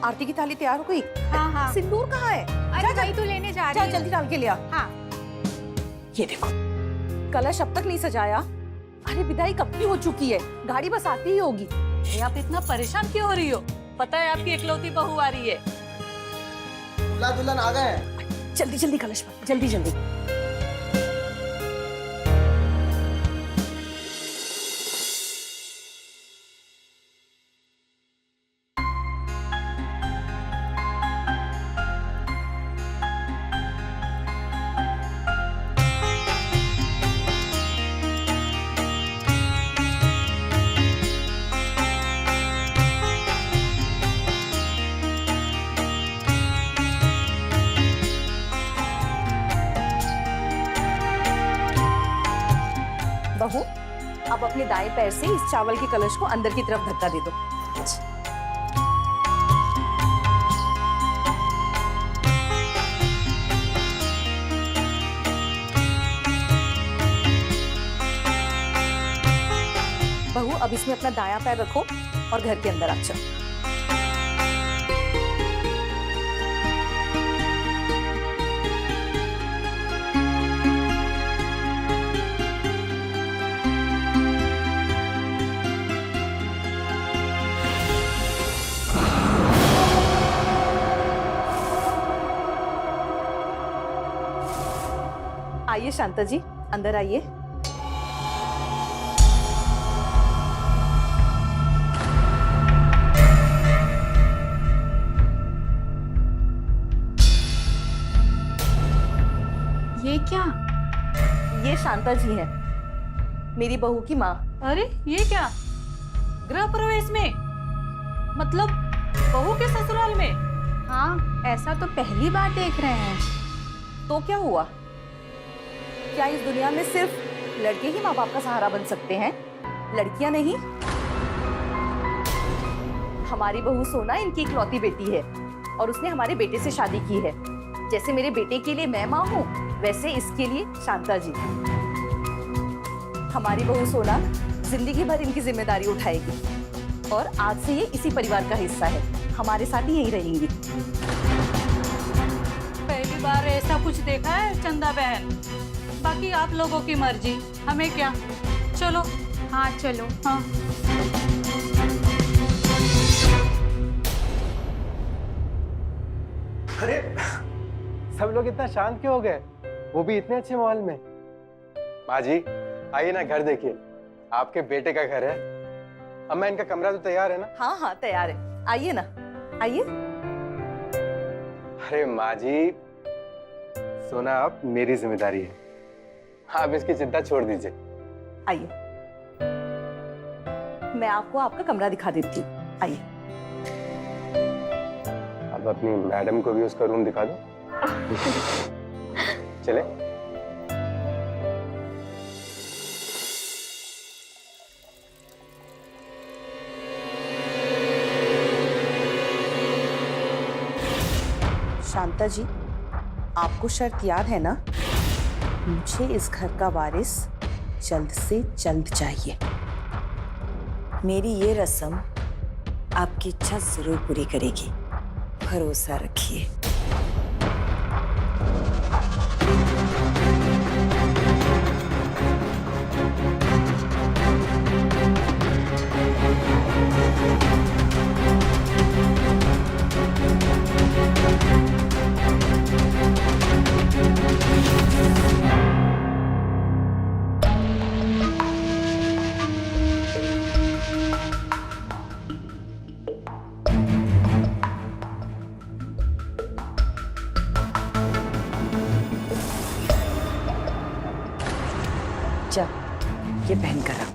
आरती की थाली तैयार हो गई? हाँ हाँ। सिंदूर कहाँ है? अरे वही तो लेने जा जा रही हूँ। जल्दी डाल के ले आ। हाँ। ये देखो, कलश अब तक नहीं सजाया। अरे विदाई कब की हो चुकी है, गाड़ी बस आती ही होगी। अरे आप इतना परेशान क्यों हो रही हो? पता है आपकी इकलौती बहू आ रही है। दूल्हा दुल्हन आ गए हैं। जल्दी जल्दी कलश पर, जल्दी जल्दी। बहू, अब अपने दाएं पैर से इस चावल के कलश को अंदर की तरफ धक्का दे दो। बहू, अब इसमें अपना दायां पैर रखो और घर के अंदर आ जाओ। आइए शांता जी, अंदर आइए। ये क्या? ये शांता जी हैं, मेरी बहू की माँ। अरे ये क्या, गृह प्रवेश में? मतलब बहू के ससुराल में? हाँ, ऐसा तो पहली बार देख रहे हैं। तो क्या हुआ? क्या इस दुनिया में सिर्फ लड़के ही माँ बाप का सहारा बन सकते हैं, लड़कियां नहीं? हमारी बहू सोना इनकी इकलौती बेटी है और उसने हमारे बेटे से शादी की है। जैसे मेरे बेटे के लिए मैं माँ हूँ, वैसे इसके लिए शांता जी। हमारी बहू सोना जिंदगी भर इनकी जिम्मेदारी उठाएगी और आज से ये इसी परिवार का हिस्सा है, हमारे साथ ही यहीं रहेंगी। पहली बार ऐसा कुछ देखा है चंदा बहन। बाकी आप लोगों की मर्जी, हमें क्या। चलो। हाँ चलो। हाँ। अरे सब लोग इतना शांत क्यों हो गए, वो भी इतने अच्छे माहौल में। माँ जी आइए ना, घर देखिए, आपके बेटे का घर है। अम्मा इनका कमरा तो तैयार है ना? हाँ हाँ तैयार है, आइए ना, आइए। अरे माँ जी, सोना अब मेरी जिम्मेदारी है, आप इसकी चिंता छोड़ दीजिए। आइए, मैं आपको आपका कमरा दिखा देती हूँ, आइए। अब अपनी मैडम को भी उसका रूम दिखा दो। चले। शांता जी, आपको शर्त याद है ना? मुझे इस घर का वारिस जल्द से जल्द चाहिए। मेरी ये रस्म आपकी इच्छा जरूर पूरी करेगी, भरोसा रखिए। जा, ये पहन कर आ।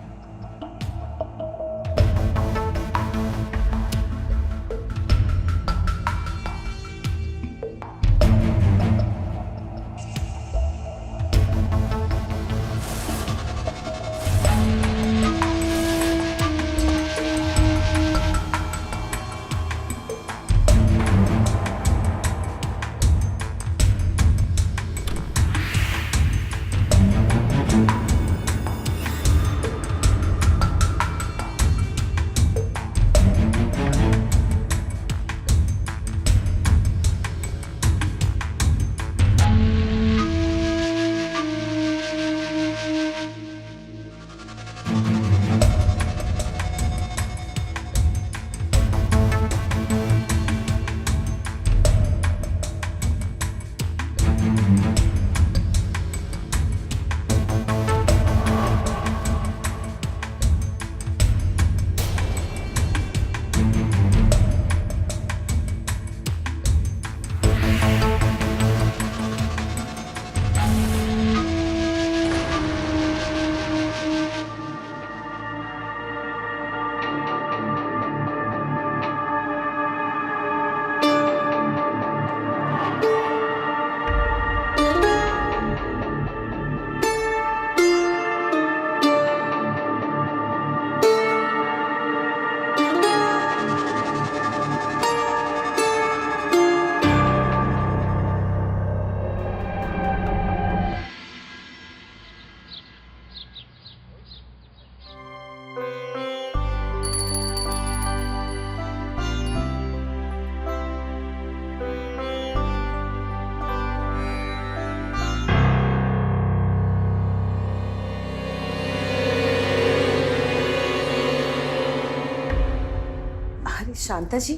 शांता जी,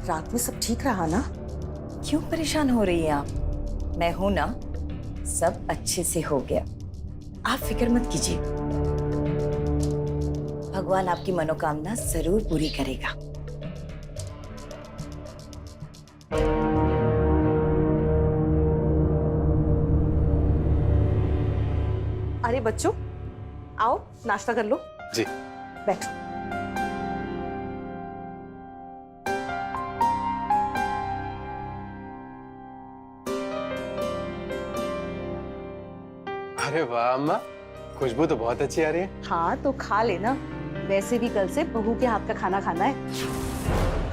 रात में सब ठीक रहा ना? क्यों परेशान हो रही हैं आप? मैं हूं ना, सब अच्छे से हो गया। आप फिक्र मत कीजिए, भगवान आपकी मनोकामना जरूर पूरी करेगा। अरे बच्चों, आओ नाश्ता कर लो। जी। बैठो। अरे वाह अम्मा, खुशबू तो बहुत अच्छी आ रही है। हाँ तो खा लेना। वैसे भी कल से बहू के हाथ का खाना खाना है,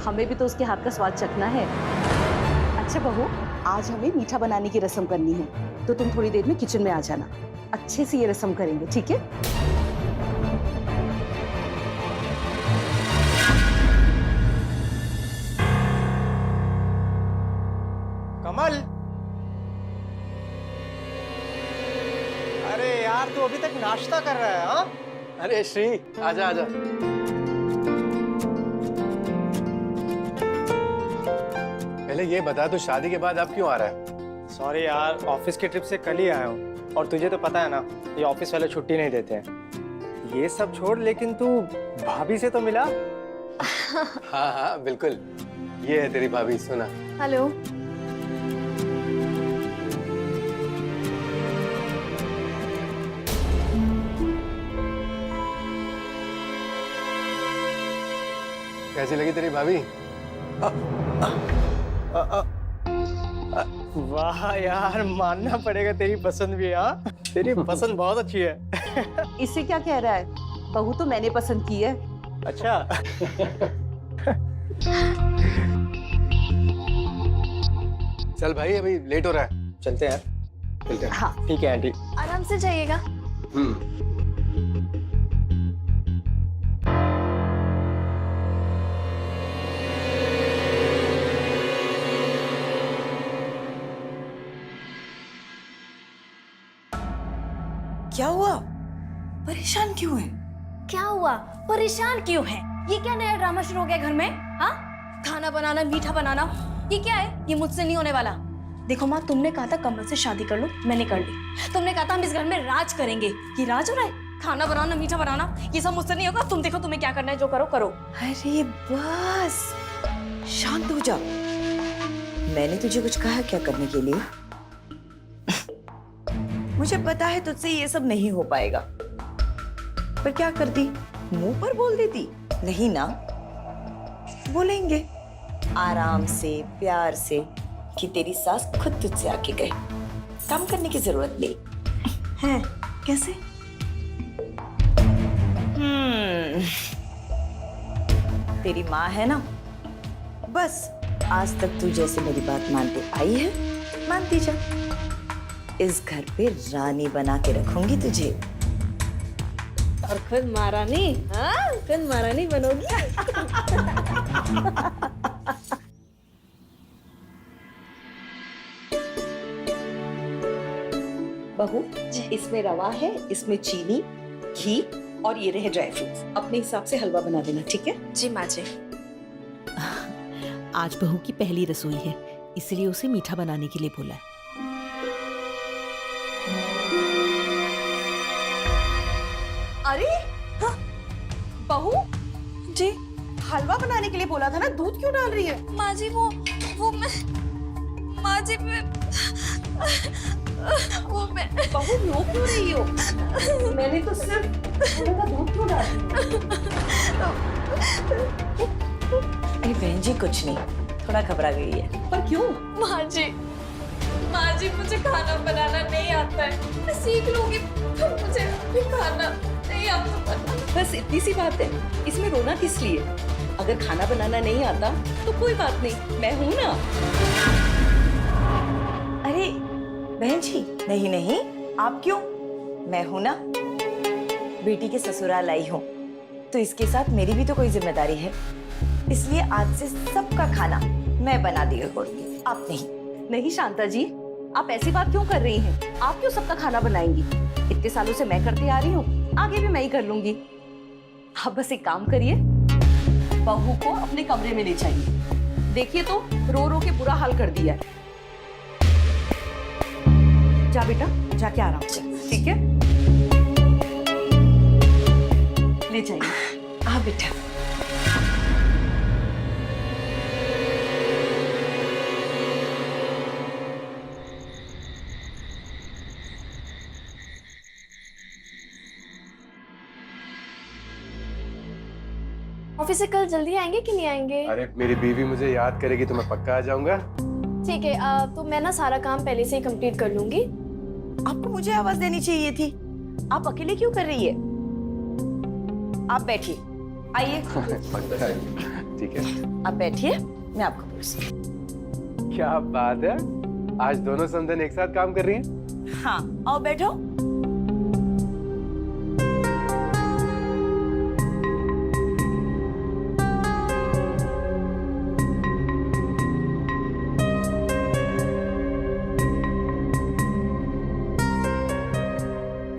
हमें भी तो उसके हाथ का स्वाद चखना है। अच्छा बहू, आज हमें मीठा बनाने की रस्म करनी है, तो तुम थोड़ी देर में किचन में आ जाना। अच्छे से ये रस्म करेंगे, ठीक है? कमल, अरे यार तू अभी तक नाश्ता कर रहा है? हाँ, अरे श्री, आजा आजा। पहले ये बता, तू शादी के बाद अब क्यों आ रहा है? सॉरी यार, ऑफिस की ट्रिप से कल ही आया हूँ, और तुझे तो पता है ना, ये ऑफिस वाले छुट्टी नहीं देते हैं। ये सब छोड़, लेकिन तू भाभी से तो मिला? हाँ हाँ बिल्कुल, ये है तेरी भाभी सोना। हेलो। कैसी लगी तेरी भाभी? वाह यार, मानना पड़ेगा तेरी पसंद भी। हाँ, तेरी पसंद बहुत अच्छी है। इससे क्या कह रहा है? बहू तो मैंने पसंद की है। अच्छा। चल भाई, अभी लेट हो रहा है, चलते हैं। चलते हैं। हाँ ठीक है आंटी। आराम से जाइएगा। क्या हुआ? परेशान क्यों है? क्या हुआ? परेशान क्यों है? ये क्या नया ड्रामा शुरू हो गया घर में? हाँ, खाना बनाना, मीठा बनाना, ये क्या है? ये मुझसे नहीं होने वाला। देखो माँ, तुमने कहा था कमल से शादी कर लो, मैंने कर ली। तुमने कहा था हम इस घर में राज करेंगे, ये राज हो रहा है? खाना बनाना, मीठा बनाना, ये सब मुझसे नहीं होगा। तुम देखो तुम्हें क्या करना है, जो करो करो। अरे बस शांत हो जा। मैंने तुझे कुछ कहा क्या करने के लिए? मुझे पता है तुझसे ये सब नहीं हो पाएगा, पर क्या करती? मुंह पर बोल देती? नहीं ना, बोलेंगे आराम से, प्यार से, कि तेरी सास खुद तुझसे आके कहे। काम करने की जरूरत नहीं है। कैसे? तेरी माँ है ना, बस आज तक तू जैसे मेरी बात मानते आई है, मानती जा। इस घर पे रानी बना के रखूंगी तुझे, और खुद महारानी, हाँ, खुद महारानी बनोगी। बहू, इसमें रवा है, इसमें चीनी, घी और ये रहे ड्राई फ्रूट्स। अपने हिसाब से हलवा बना देना, ठीक है? जी माँ जी। आज बहू की पहली रसोई है, इसलिए उसे मीठा बनाने के लिए बोला है। अरे हाँ, बहू जी हलवा बनाने के लिए बोला था ना, दूध क्यों डाल रही है? माँ जी, वो मैं, माँ जी मैं, वो मैं। बहू रो क्यों रही हो? मैंने तो सिर्फ थोड़ा सा दूध क्यों डाला? अरे बहन जी कुछ नहीं, थोड़ा घबरा गई है। पर क्यों? माँ जी, मुझे खाना बनाना नहीं आता है। मैं सीख लूंगी, पर मुझे अभी खाना नहीं आता। बस इतनी सी बात है, इसमें रोना किस लिए? अगर खाना बनाना नहीं आता तो कोई बात नहीं, मैं हूं ना। अरे बहन जी, नहीं नहीं, आप क्यों? मैं हूं ना, बेटी के ससुराल आई हूं, तो इसके साथ मेरी भी तो कोई जिम्मेदारी है। इसलिए आज से सबका खाना मैं बना दी होगी, आप नहीं। नहीं शांता जी, आप ऐसी बात क्यों कर रही हैं? आप क्यों सबका खाना बनाएंगी? इतने सालों से मैं करती आ रही हूँ, आगे भी मैं ही कर लूंगी। आप बस एक काम करिए, बहू को अपने कमरे में ले जाइए। देखिए तो रो रो के बुरा हाल कर दिया है। जा बेटा, जाके आराम से, ठीक है? ले जाइए। आ बेटा। ऑफिस से कल जल्दी आएंगे कि नहीं आएंगे? अरे मेरी बीवी मुझे याद करेगी तो मैं पक्का आ जाऊंगा। ठीक है, तो मैं ना सारा काम पहले से ही कंप्लीट कर लूंगी। आपको मुझे आवाज देनी चाहिए थी। आप अकेले क्यों कर रही है? आप बैठिए, आइए। पक्का है। ठीक है, आप बैठिए, मैं आपको पूछती। क्या बात है, आज दोनों समधन एक साथ काम कर रही हैं? हाँ, आओ बैठो।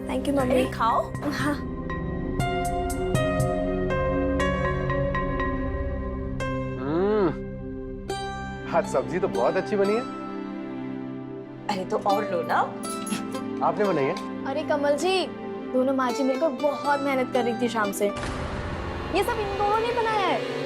Thank you mummy. खाओ। हाँ। आज सब्जी तो बहुत अच्छी बनी है। अरे तो और लो ना। आपने बनाई है? अरे कमल जी, दोनों माँ जी मिलकर बहुत मेहनत कर रही थी शाम से। ये सब इन दोनों ने बनाया है।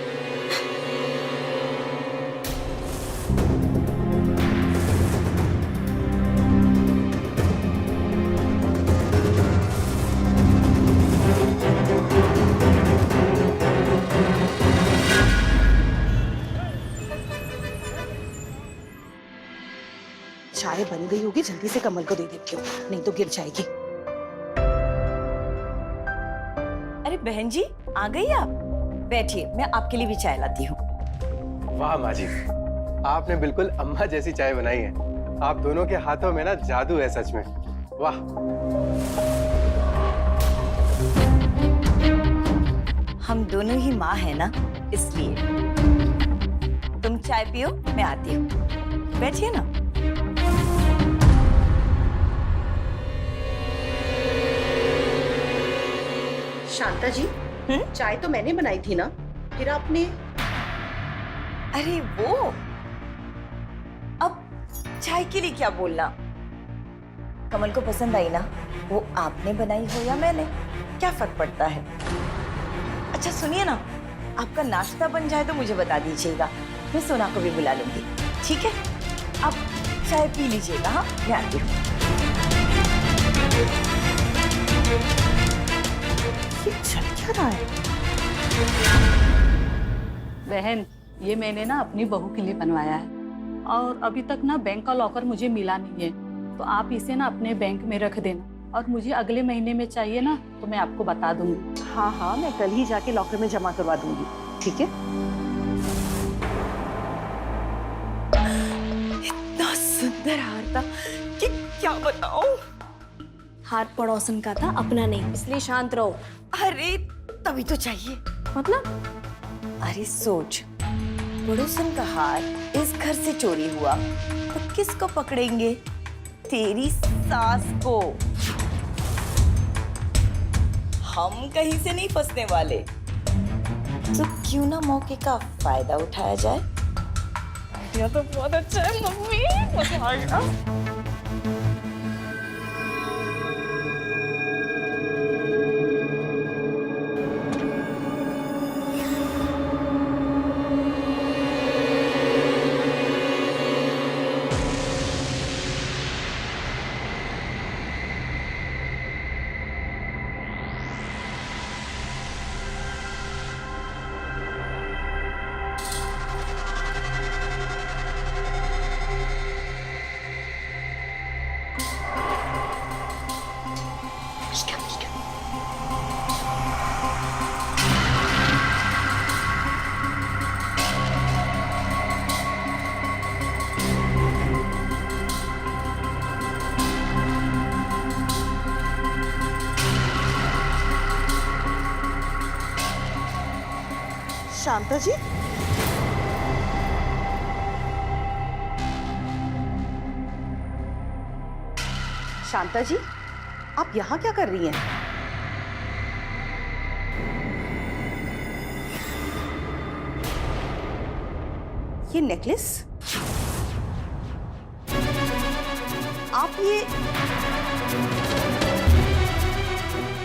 चाय बन गई होगी, जल्दी से कमल को दे देती हूँ, नहीं तो गिर जाएगी। अरे बहन जी, आ गई आप? बैठिए, मैं आपके लिए भी चाय लाती हूँ। वाह माँ जी, आपने बिल्कुल अम्मा जैसी चाय बनाई है। आप दोनों के हाथों में ना जादू है सच में। वाह। हम दोनों ही माँ है ना, इसलिए। तुम चाय पियो, मैं आती हूँ। बैठिए ना। शांता जी, चाय तो मैंने बनाई थी ना, फिर आपने? अरे वो, अब चाय के लिए क्या बोलना? कमल को पसंद आई ना, वो आपने बनाई हो या मैंने, क्या फर्क पड़ता है? अच्छा सुनिए ना, आपका नाश्ता बन जाए तो मुझे बता दीजिएगा, मैं सोना को भी बुला लूंगी, ठीक है? आप चाय पी लीजिएगा। हाँ, मैं आती हूँ। ये चल क्या रहा है? बहन, ये मैंने ना अपनी बहू के लिए बनवाया है और अभी तक ना बैंक का लॉकर मुझे मिला नहीं है, तो आप इसे ना अपने बैंक में रख देना और मुझे अगले महीने में चाहिए ना तो मैं आपको बता दूंगी। हाँ हाँ, मैं कल ही जाके लॉकर में जमा करवा दूंगी, ठीक है? इतना सुंदर हार था कि क्या बताऊं। हार पड़ोसन का था, अपना नहीं, इसलिए शांत रहो। अरे तभी तो चाहिए। मतलब? अरे सोच, पड़ोसन का हार इस घर से चोरी हुआ तो किसको पकड़ेंगे? तेरी सास को। हम कहीं से नहीं फंसने वाले, तो क्यों ना मौके का फायदा उठाया जाए? यह तो बहुत अच्छा है मम्मी, मजा आ गया। शांता जी, शांता जी, आप यहाँ क्या कर रही हैं? ये नेकलेस, आप ये,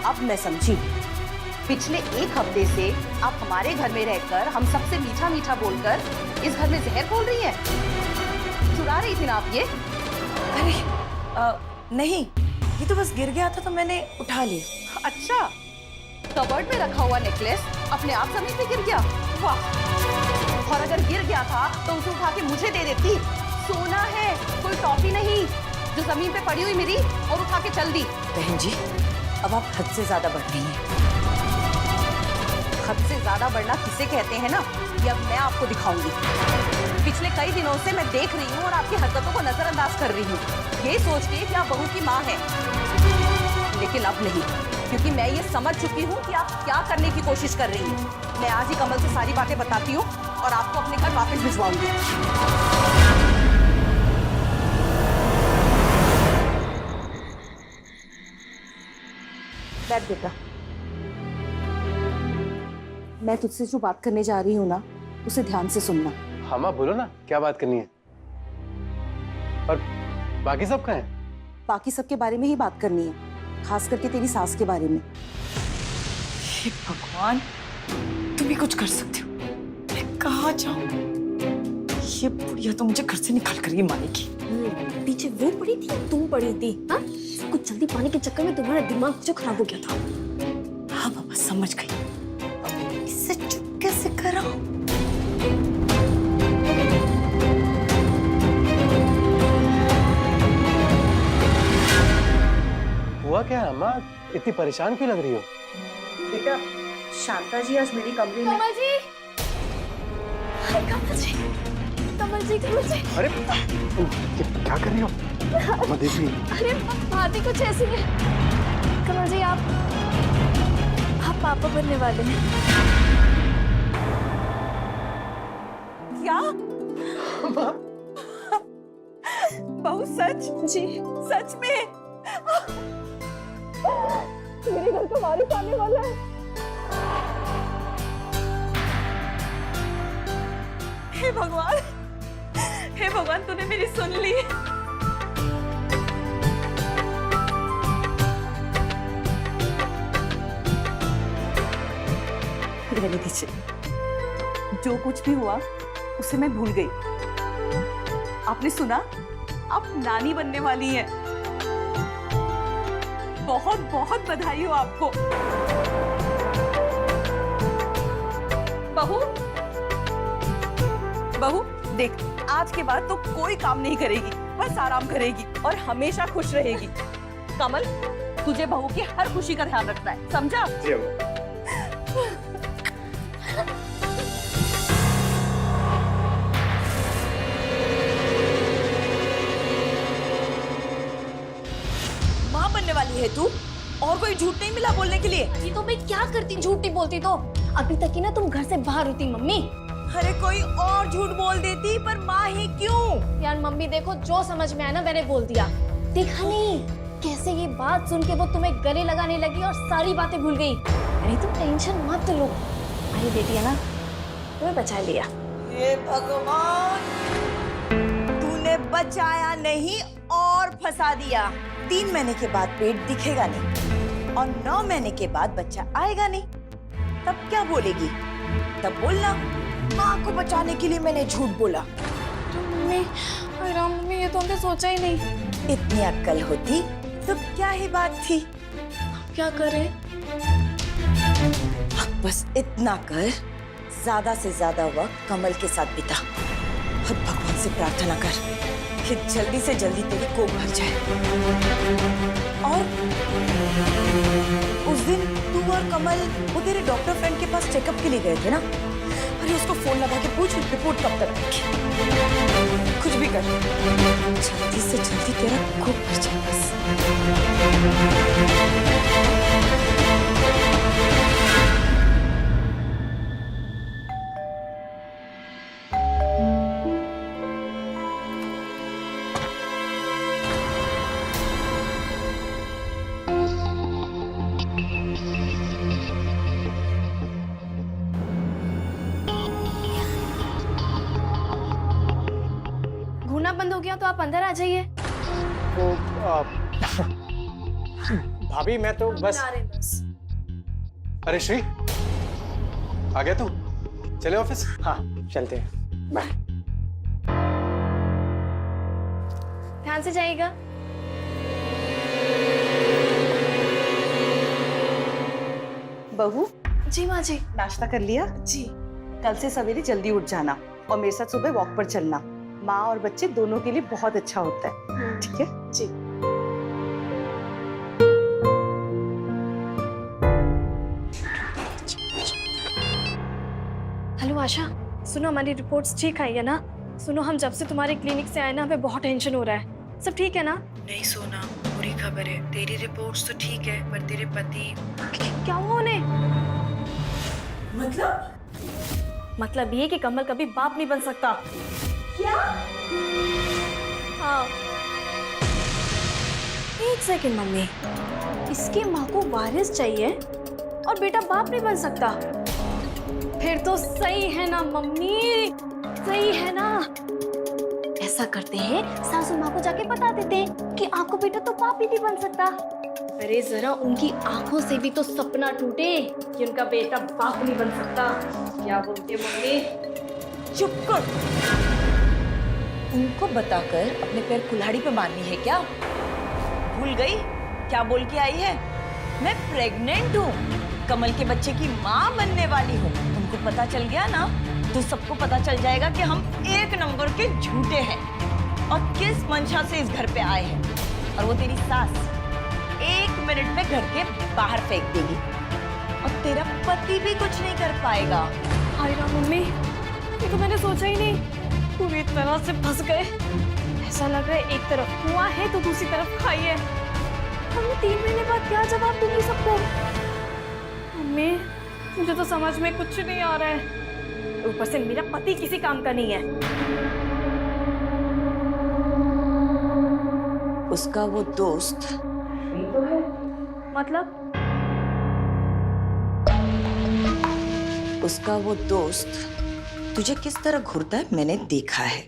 अब मैं समझी। पिछले एक हफ्ते से आप हमारे घर में रहकर हम सबसे मीठा मीठा बोलकर इस घर में जहर खोल रही हैं। चुरा रही थी ना आप ये? अरे नहीं, ये तो बस गिर गया था तो मैंने उठा लिया। अच्छा, कबर्ड में रखा हुआ नेकलेस अपने आप जमीन पे गिर गया? वाह! और अगर गिर गया था तो उसे उठा के मुझे दे देती। सोना है, कोई टॉफी नहीं जो जमीन पे पड़ी हुई मेरी और उठा के चल दी। बहन जी, अब आप हद से ज्यादा बढ़ रही हैं। हद से ज्यादा बढ़ना किसे कहते हैं ना, ये अब मैं आपको दिखाऊंगी। पिछले कई दिनों से मैं देख रही हूँ और आपकी हरकतों को नजरअंदाज कर रही हूँ, ये सोच के कि आप बहू की माँ हैं। लेकिन अब नहीं, क्योंकि मैं ये समझ चुकी हूँ कि आप क्या करने की कोशिश कर रही हैं। मैं आज ही कमल से सारी बातें बताती हूँ और आपको अपने घर वापस भिजवाऊंगी। बैठ बेटा, मैं तुझसे जो बात करने जा रही हूँ ना, उसे ध्यान से सुनना। हाँ माँ, बोलो ना, क्या बात करनी है? और बाकी सब कहाँ हैं? बाकी सबके बारे में ही बात करनी है, खास करके तेरी सास के बारे में। हे भगवान, तुम भी कुछ कर सकते हो। मैं कहाँ जाऊँ? ये बुढ़िया तो मुझे घर से निकाल कर ही मारेगी। पीछे वो पड़ी थी या तुम पड़ी थी? हाँ, कुछ जल्दी पाने के चक्कर में तुम्हारा दिमाग जो खराब हो गया था। हाँ बाबा, समझ गई। अब इससे चुप कैसे कराऊं? हुआ क्या है अम्मा? इतनी परेशान क्यों लग रही हो? बेटा, शांता जी आज मेरी कमरे में। कमल जी, कमल जी, कमल जी, कमल जी। अरे ये क्या कर रही हो? अम्मा देख रही है। अरे बात ही कुछ ऐसी है। कमल जी, आप पापा बनने वाले हैं। क्या? बहू सच? जी सच में? मेरे घर का वारिस आने वाला है। हे भगवान, हे भगवान, तूने मेरी सुन ली। रहने दीजिए, जो कुछ भी हुआ उसे मैं भूल गई। आपने सुना, आप नानी बनने वाली हैं। बहुत बहुत बधाई हो आपको। बहू, बहू देख, आज के बाद तो कोई काम नहीं करेगी, बस आराम करेगी और हमेशा खुश रहेगी। कमल, तुझे बहू की हर खुशी का ध्यान रखना है, समझा? जी अम्मा। माँ बनने वाली है तू? और कोई झूठ नहीं मिला बोलने के लिए? ये तो मैं क्या करती, झूठ नहीं बोलती तो। अभी तक ही ना तुम घर से बाहर होती मम्मी। अरे कोई और झूठ बोल देती, पर माँ ही क्यों? यार मम्मी देखो, जो समझ में आया ना मैंने बोल दिया। देखा नहीं कैसे ये बात सुन के वो तुम्हें गले लगाने लगी और सारी बातें भूल गई। अरे तुम टेंशन मत लो, अरे बेटी है ना, तुम्हें बचा लिया। हे भगवान, तूने बचाया नहीं और फंसा दिया। 3 महीने के बाद पेट दिखेगा नहीं और 9 महीने के बाद बच्चा आएगा नहीं, तब क्या बोलेगी? तब बोलना माँ को बचाने के लिए मैंने झूठ बोला। मम्मी, अरे मम्मी, ये तो हमने सोचा ही नहीं। इतनी अक्ल होती तो क्या ही बात थी। क्या करें? अब बस इतना कर, ज्यादा से ज्यादा वक्त कमल के साथ बिता और भगवान से प्रार्थना कर कि जल्दी से जल्दी तेरी कोख भर जाए। और उस दिन तू और कमल वो तेरे डॉक्टर फ्रेंड के पास चेकअप के लिए गए थे ना? अरे उसको फोन लगा के पूछ रिपोर्ट कब तक आएगी। कुछ भी कर, जल्दी से जल्दी तेरा कोख भर जाए बस। तो आप अंदर आ जाइए। तो भाभी मैं तो बस आ रहे हैं बस। अरे श्री, आ गया तू? चले ऑफिस? हाँ चलते हैं, बाय। ध्यान से जाइएगा। बहू, जी माँ जी। नाश्ता कर लिया? जी। कल से सवेरे जल्दी उठ जाना और मेरे साथ सुबह वॉक पर चलना। माँ और बच्चे दोनों के लिए बहुत अच्छा होता है, ठीक है? जी। हेलो आशा, सुनो हमारी रिपोर्ट्स ठीक आई है ना? सुनो हम जब से तुम्हारे क्लिनिक से आए ना हमें बहुत टेंशन हो रहा है। सब ठीक है ना? नहीं सोना, बुरी खबर है। तेरी रिपोर्ट्स तो ठीक है पर तेरे पति। क्या हुआ उन्हें? मतलब? मतलब ये कि कमल कभी बाप नहीं बन सकता। क्या? हाँ। एक सेकंड मम्मी, इसकी माँ को वारिस चाहिए और बेटा बाप नहीं बन सकता। फिर तो सही है ना मम्मी, सही है ना? ऐसा करते हैं, सासू माँ को जाके बता देते हैं कि आपको बेटा तो बाप ही नहीं बन सकता। अरे जरा उनकी आंखों से भी तो सपना टूटे कि उनका बेटा बाप नहीं बन सकता। क्या बोलते मम्मी? चुप कर। उनको बताकर अपने पैर कुल्हाड़ी पे मारनी है क्या? भूल गई क्या बोल के आई है? मैं प्रेग्नेंट हूँ, कमल के बच्चे की माँ बनने वाली हूँ। तुमको पता चल गया ना तो सबको पता चल जाएगा कि हम एक नंबर के झूठे हैं और किस मंशा से इस घर पे आए हैं। और वो तेरी सास 1 मिनट में घर के बाहर फेंक देगी और तेरा पति भी कुछ नहीं कर पाएगा। हाय राम मम्मी, ये तो मैंने सोचा ही नहीं। पूरी तरह से फंस गए। ऐसा लग रहा है एक तरफ कुआं है तो दूसरी तरफ खाई है। मम्मी 3 महीने बाद क्या जवाब दूंगी सबको? मम्मी मुझे तो समझ में कुछ नहीं आ रहा है। ऊपर से मेरा पति किसी काम का नहीं है। उसका वो दोस्त तो है। मतलब? उसका वो दोस्त तुझे किस तरह घूरता है मैंने देखा है।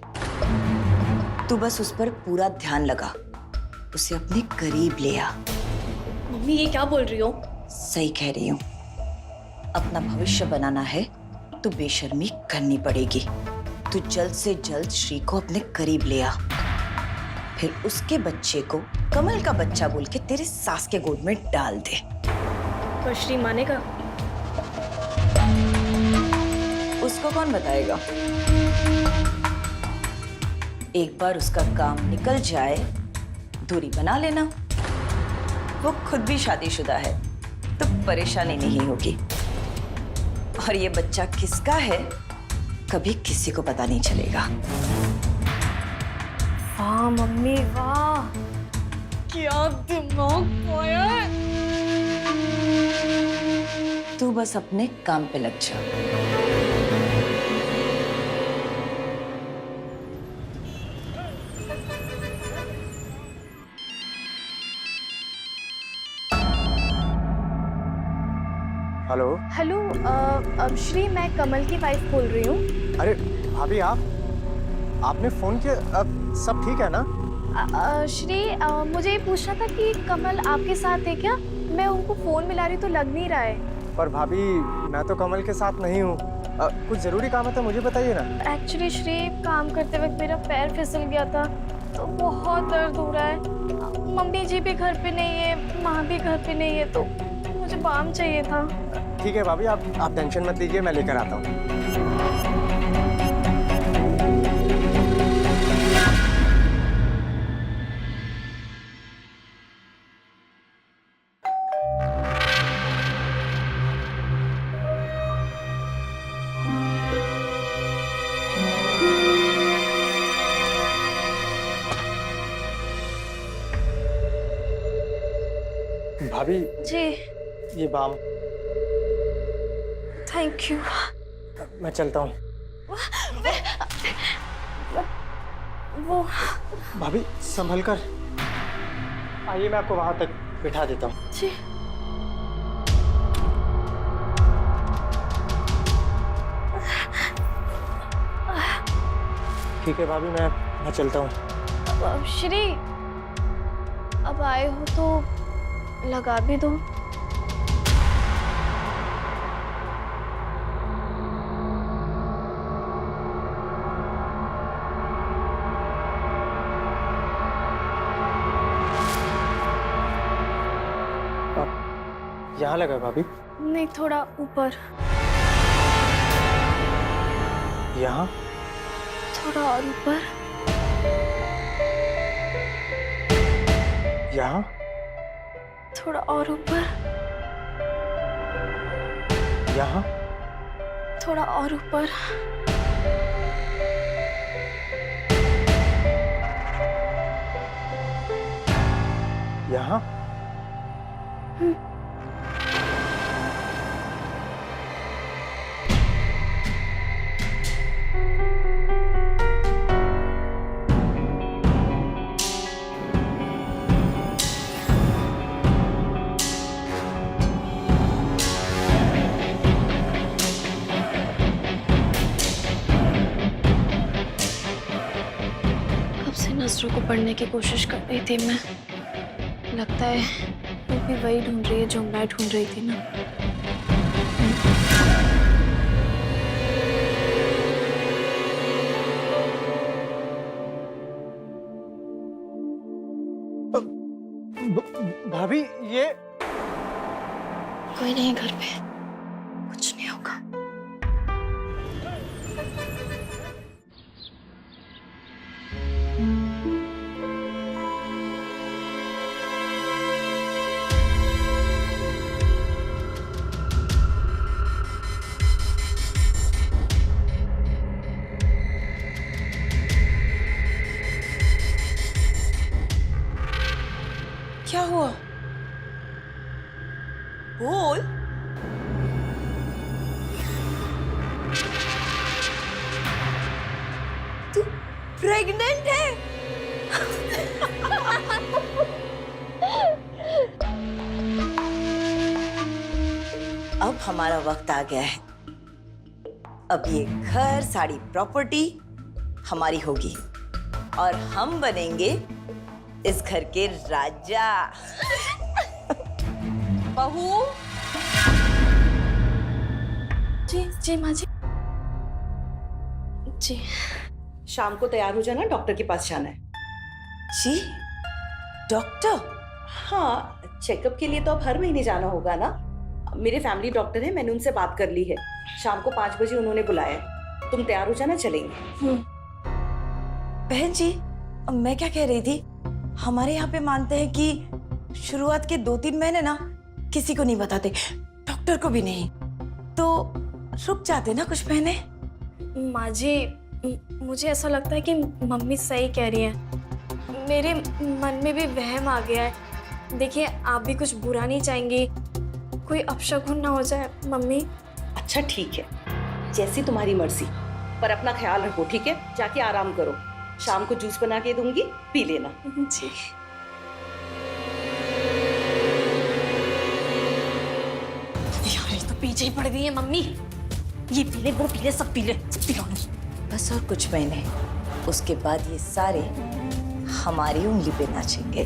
तू बस उस पर पूरा ध्यान लगा, उसे अपने करीब ले आ। मम्मी ये क्या बोल रही हो? सही कह रही हूँ। अपना भविष्य बनाना है तो बेशर्मी करनी पड़ेगी। तू जल्द से जल्द श्री को अपने करीब ले आ, फिर उसके बच्चे को कमल का बच्चा बोल के तेरे सास के गोद में डाल दे। तो श्री मानेगा? उसको कौन बताएगा? एक बार उसका काम निकल जाए, दूरी बना लेना। वो खुद भी शादीशुदा है तो परेशानी नहीं होगी। और ये बच्चा किसका है कभी किसी को पता नहीं चलेगा। वाह मम्मी वाह, क्या दिमाग खोया है। तू बस अपने काम पे लग जा। हेलो। हेलो श्री, मैं कमल की वाइफ बोल रही हूँ। अरे भाभी आपने फोन किया? सब ठीक है ना? श्री मुझे ये पूछना था कि कमल आपके साथ है क्या? मैं उनको फोन मिला रही तो लग नहीं रहा है। पर भाभी मैं तो कमल के साथ नहीं हूँ। कुछ जरूरी काम है तो मुझे बताइए ना। एक्चुअली श्री काम करते वक्त मेरा पैर फिसल गया था तो बहुत दर्द हो रहा है। मम्मी जी भी घर पे नहीं है, माँ भी घर पे नहीं है, तो मुझे बाम चाहिए था। ठीक है भाभी, आप टेंशन मत लीजिए, मैं लेकर आता हूँ। भाभी जी ये बाम। Thank you. मैं चलता हूँ। वो भाभी संभल कर आइए, मैं आपको वहां तक बिठा देता हूँ। जी ठीक है भाभी, मैं चलता हूँ। श्री, अब आए हो तो लगा भी दो। यहाँ लगा भाभी? नहीं, थोड़ा ऊपर, यहाँ? थोड़ा और ऊपर, यहाँ? थोड़ा और ऊपर, यहाँ? थोड़ा और ऊपर। यहाँ? कब से नजरों को पढ़ने की कोशिश कर रही थी मैं। लगता है वो भी वही ढूंढ रही है जो मैं ढूंढ रही थी ना। भाभी ये कोई नहीं घर पे, कुछ नहीं होगा। क्या हुआ? बोल। तू प्रेग्नेंट है? अब हमारा वक्त आ गया है। अब ये घर, सारी प्रॉपर्टी हमारी होगी और हम बनेंगे इस घर के राजा। बहू। जी जी माँ जी। जी शाम को तैयार हो जाना, डॉक्टर के पास जाना है। जी डॉक्टर? हाँ, चेकअप के लिए तो अब हर महीने जाना होगा ना। मेरे फैमिली डॉक्टर है, मैंने उनसे बात कर ली है। शाम को 5 बजे उन्होंने बुलाया है। तुम तैयार हो जाना, चलेंगे। बहन जी, मैं क्या कह रही थी, हमारे यहाँ पे मानते हैं कि शुरुआत के 2-3 महीने ना किसी को नहीं बताते, डॉक्टर को भी नहीं, तो रुक जाते ना कुछ महीने। माँ जी, मुझे ऐसा लगता है कि मम्मी सही कह रही है। मेरे मन में भी वहम आ गया है। देखिए, आप भी कुछ बुरा नहीं चाहेंगी, कोई अपशगुन ना हो जाए मम्मी। अच्छा ठीक है, जैसी तुम्हारी मर्जी, पर अपना ख्याल रखो, ठीक है? जाके आराम करो। शाम को जूस बना के दूंगी, पी लेना। जी। यार, तो पीछे ही पड़ गई है मम्मी। ये पी ले, वो पी ले, सब पी ले, सब पी लो। बस और कुछ महीने, उसके बाद ये सारे हमारी उंगली पे नाचेंगे।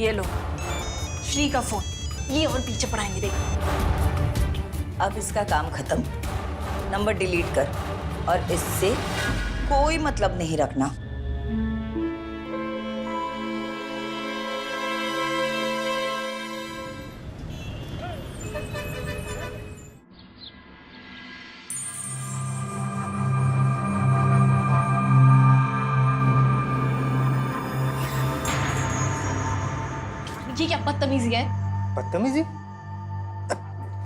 ये लो श्री का फोन, ये और पीछे पड़ाएंगे देख। अब इसका काम खत्म, नंबर डिलीट कर और इससे कोई मतलब नहीं रखना। ये क्या बदतमीजी है? बदतमीजी?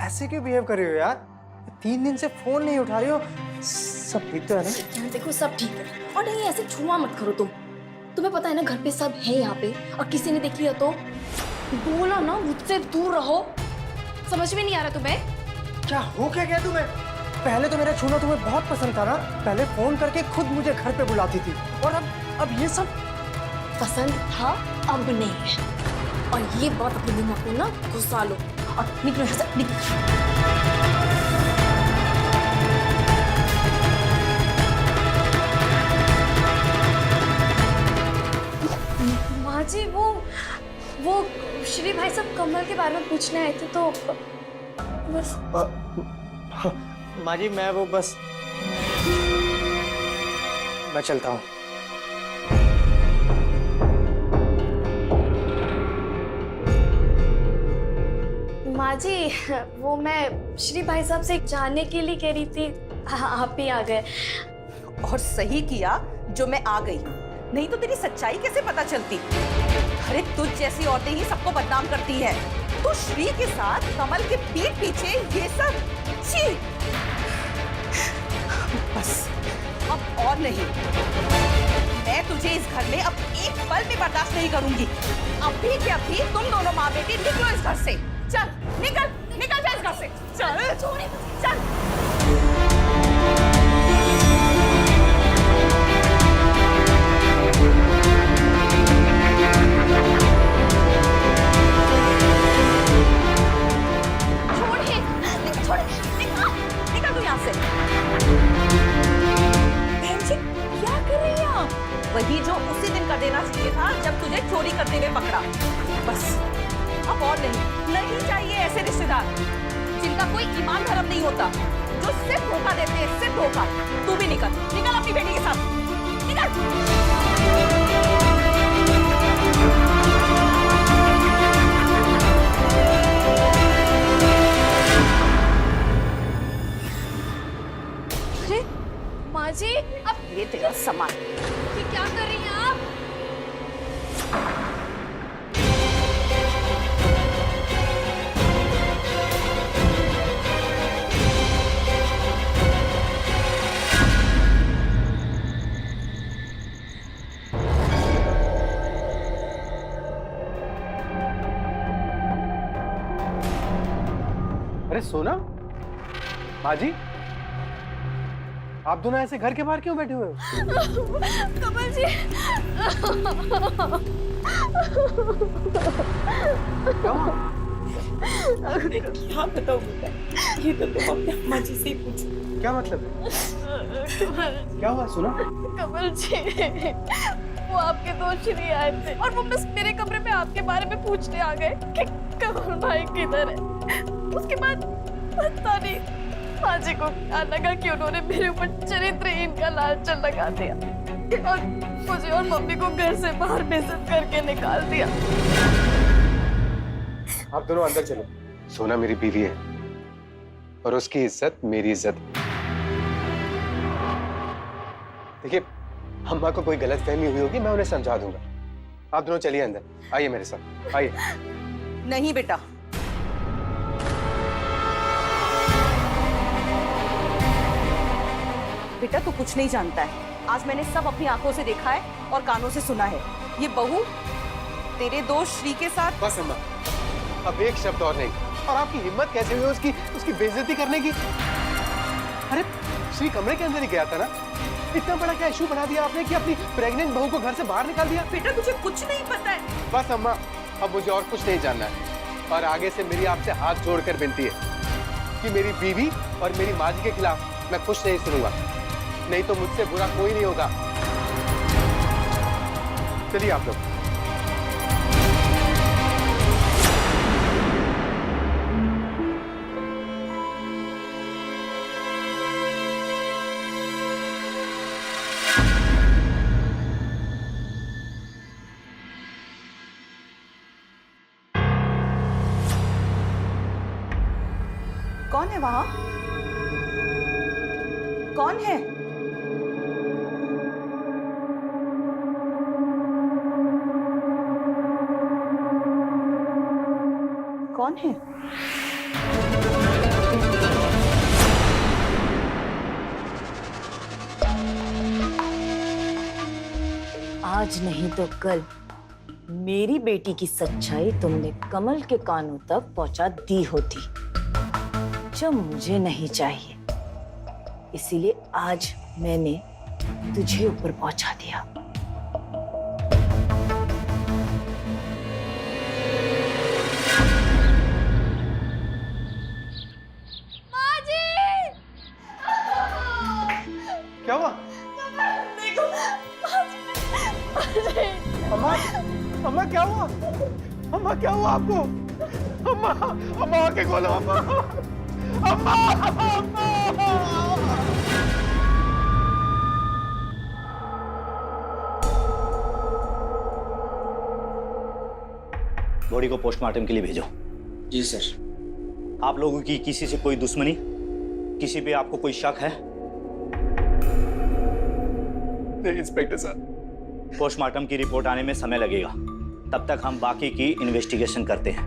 ऐसे क्यों बिहेव कर रही हो यार? 3 दिन से फोन नहीं उठा रही हो। सब ठीक तो है ना? देखो सब ठीक है, और नहीं ऐसे छुआ मत करो तुम। तुम्हें पता है ना, घर पे सब है यहाँ पे, और किसी ने देख लिया तो बोला ना, मुझसे दूर रहो। समझ में नहीं आ रहा तुम्हें? क्या हो क्या गया तुम्हें? पहले तो मेरा छूना तुम्हें बहुत पसंद था ना, पहले फोन करके खुद मुझे घर पे बुलाती थी, और अब ये सब पसंद था, अब नहीं है। और ये बात अपने दिमाग में ना घुसा लो और निकलो यहाँ से, निकलो। जी वो श्री भाई साहब कमल के बारे में पूछने आए थे तो बस। माँ जी मैं वो बस मैं चलता हूँ। माँ जी वो मैं श्री भाई साहब से जानने के लिए कह रही थी, आप ही आ गए। और सही किया जो मैं आ गई, नहीं तो तेरी सच्चाई कैसे पता चलती। अरे तुझ जैसी औरतें ही सबको बदनाम करती हैं। तू श्री के साथ कमल के पीठ पीछे ये सब, छी। बस अब और नहीं, मैं तुझे इस घर में अब एक पल भी बर्दाश्त नहीं करूंगी। अभी के अभी तुम दोनों माँ बेटी निकलो इस घर से। चल निकल निकल जा इस घर से। चल चल। वही जो उसी दिन कर देना चाहिए था जब तुझे चोरी करते हुए पकड़ा। बस अब और नहीं चाहिए ऐसे रिश्तेदार जिनका कोई ईमान धर्म नहीं होता, जो सिर्फ धोखा देते हैं, सिर्फ धोखा। तू भी निकल अपनी बेटी के साथ, निकल। माँ जी अब ये तेरा सामान। ये क्या कर रही हैं आप? अरे सोना, माँ जी, आप दोनों ऐसे घर के बाहर क्यों बैठे हुए हो? कमल जी क्या बताऊं बेटा, ये तो तुम अपने अम्मा जी से ही पूछो। क्या मतलब है? क्या हुआ सोना? कमल जी वो आपके दोस्त श्री आए थे और वो बस मेरे कमरे में आपके बारे में पूछने आ गए कि कमल भाई किधर है। उसके बाद पता नहीं माँ जी को क्या लगा कि उन्होंने मेरे ऊपर चरित्रहीन का लालच लगा दिया और मुझे और मम्मी को घर से बाहर बेइज्जत करके निकाल दिया। आप दोनों अंदर चलो। सोना मेरी बीवी है और उसकी इज्जत मेरी इज्जत। देखिए, अम्मा को कोई गलतफहमी हुई होगी, मैं उन्हें समझा दूंगा। आप दोनों चलिए अंदर, आइए मेरे साथ, आइए। नहीं बेटा, बेटा तू कुछ नहीं जानता है। आज मैंने सब अपनी आंखों से देखा है और कानों से सुना है। ये बहू तेरे दोस्त श्री के साथ। बस अम्मा, अब एक शब्द और नहीं। और आपकी हिम्मत कैसे हुई उसकी बेइज्जती करने की? अरे श्री कमरे के अंदर ही गया था ना। इतना बड़ा क्या इशू बना दिया आपने कि अपनी प्रेग्नेंट बहू को घर से बाहर निकाल दिया? बेटा तुझे कुछ नहीं पता है। बस अम्मा, अब मुझे और कुछ नहीं जानना है। और आगे से मेरी आपसे हाथ जोड़कर विनती है कि मेरी बीवी और मेरी माँ जी के खिलाफ मैं कुछ नहीं सुनूंगा, नहीं तो मुझसे बुरा कोई नहीं होगा। चलिए आप लोग। कौन है वहां? कौन है? कौन है? आज नहीं तो कल मेरी बेटी की सच्चाई तुमने कमल के कानों तक पहुंचा दी होती, जो मुझे नहीं चाहिए। इसीलिए आज मैंने तुझे ऊपर पहुंचा दिया। क्या हुआ? देखो अम्मा, अम्मा अम्मा क्या हुआ आपको? अम्मा, अम्मा आके खोलो अम्मा, अम्मा, अम्मा। बॉडी को पोस्टमार्टम के लिए भेजो। जी सर। आप लोगों की किसी से कोई दुश्मनी, किसी पे आपको कोई शक है? नहीं इंस्पेक्टर साहब। पोस्टमार्टम की रिपोर्ट आने में समय लगेगा, तब तक हम बाकी की इन्वेस्टिगेशन करते हैं।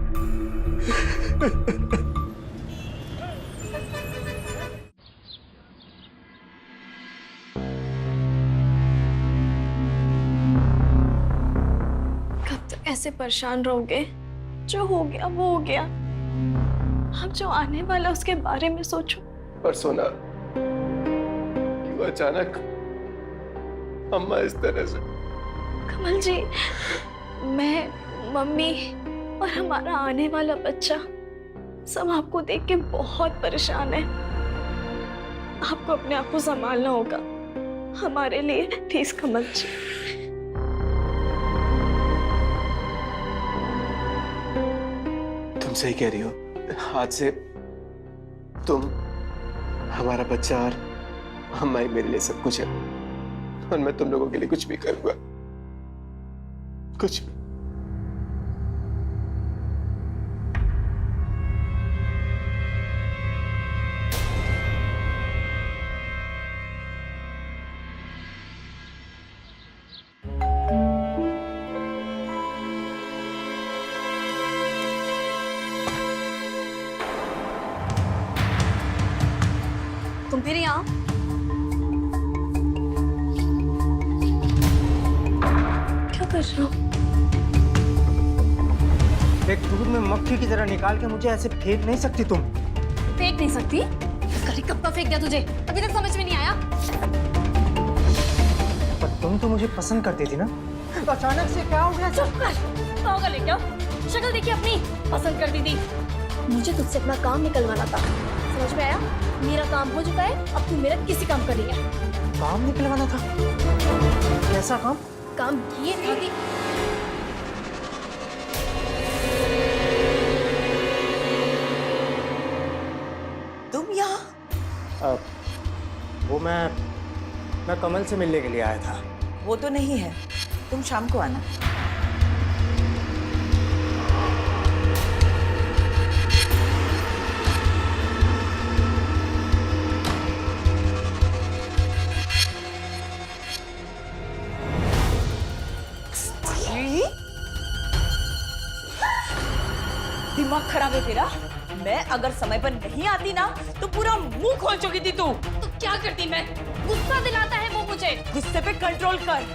कब तक ऐसे परेशान रहोगे? जो हो गया वो हो गया, अब जो आने वाला उसके बारे में सोचो। पर सोना, क्यों अचानक अम्मा इस तरह से? कमल जी, मैं, मम्मी और हमारा आने वाला बच्चा सब आपको देख के बहुत परेशान है। आपको अपने आप को संभालना होगा हमारे लिए, प्लीज कमल जी। तुम सही कह रही हो, आज से तुम, हमारा बच्चा और अम्मा ही मेरे लिए सब कुछ है, और मैं तुम लोगों के लिए कुछ भी करूंगा, कुछ भी। तुम फिर यहाँ? क्या कर रहे हो? एक दूध में मक्खी की तरह निकाल के मुझे ऐसे फेंक नहीं सकती तुम। फेंक नहीं सकती? अरे कब का फेंक दिया तुझे? अभी तक समझ में नहीं आया? पर तुम तो मुझे पसंद करती थी ना, तो अचानक से क्या हो गया? चुप कर, पागल है क्या? शक्ल देखिए अपनी, पसंद करती थी। मुझे तुझसे अपना काम निकलवाना था, समझ में आया? मेरा काम हो चुका है, अब तू मेरा किसी काम कर रही है। काम निकलवाना था? कैसा काम? काम ये था कि तुम यहाँ? वो मैं कमल से मिलने के लिए आया था। वो तो नहीं है, तुम शाम को आना। दिमाग खराब है तेरा? मैं अगर समय पर नहीं आती ना तो पूरा मुंह खोल चुकी थी तू। तो क्या करती मैं? गुस्सा दिलाता है वो मुझे। गुस्से पे कंट्रोल कर,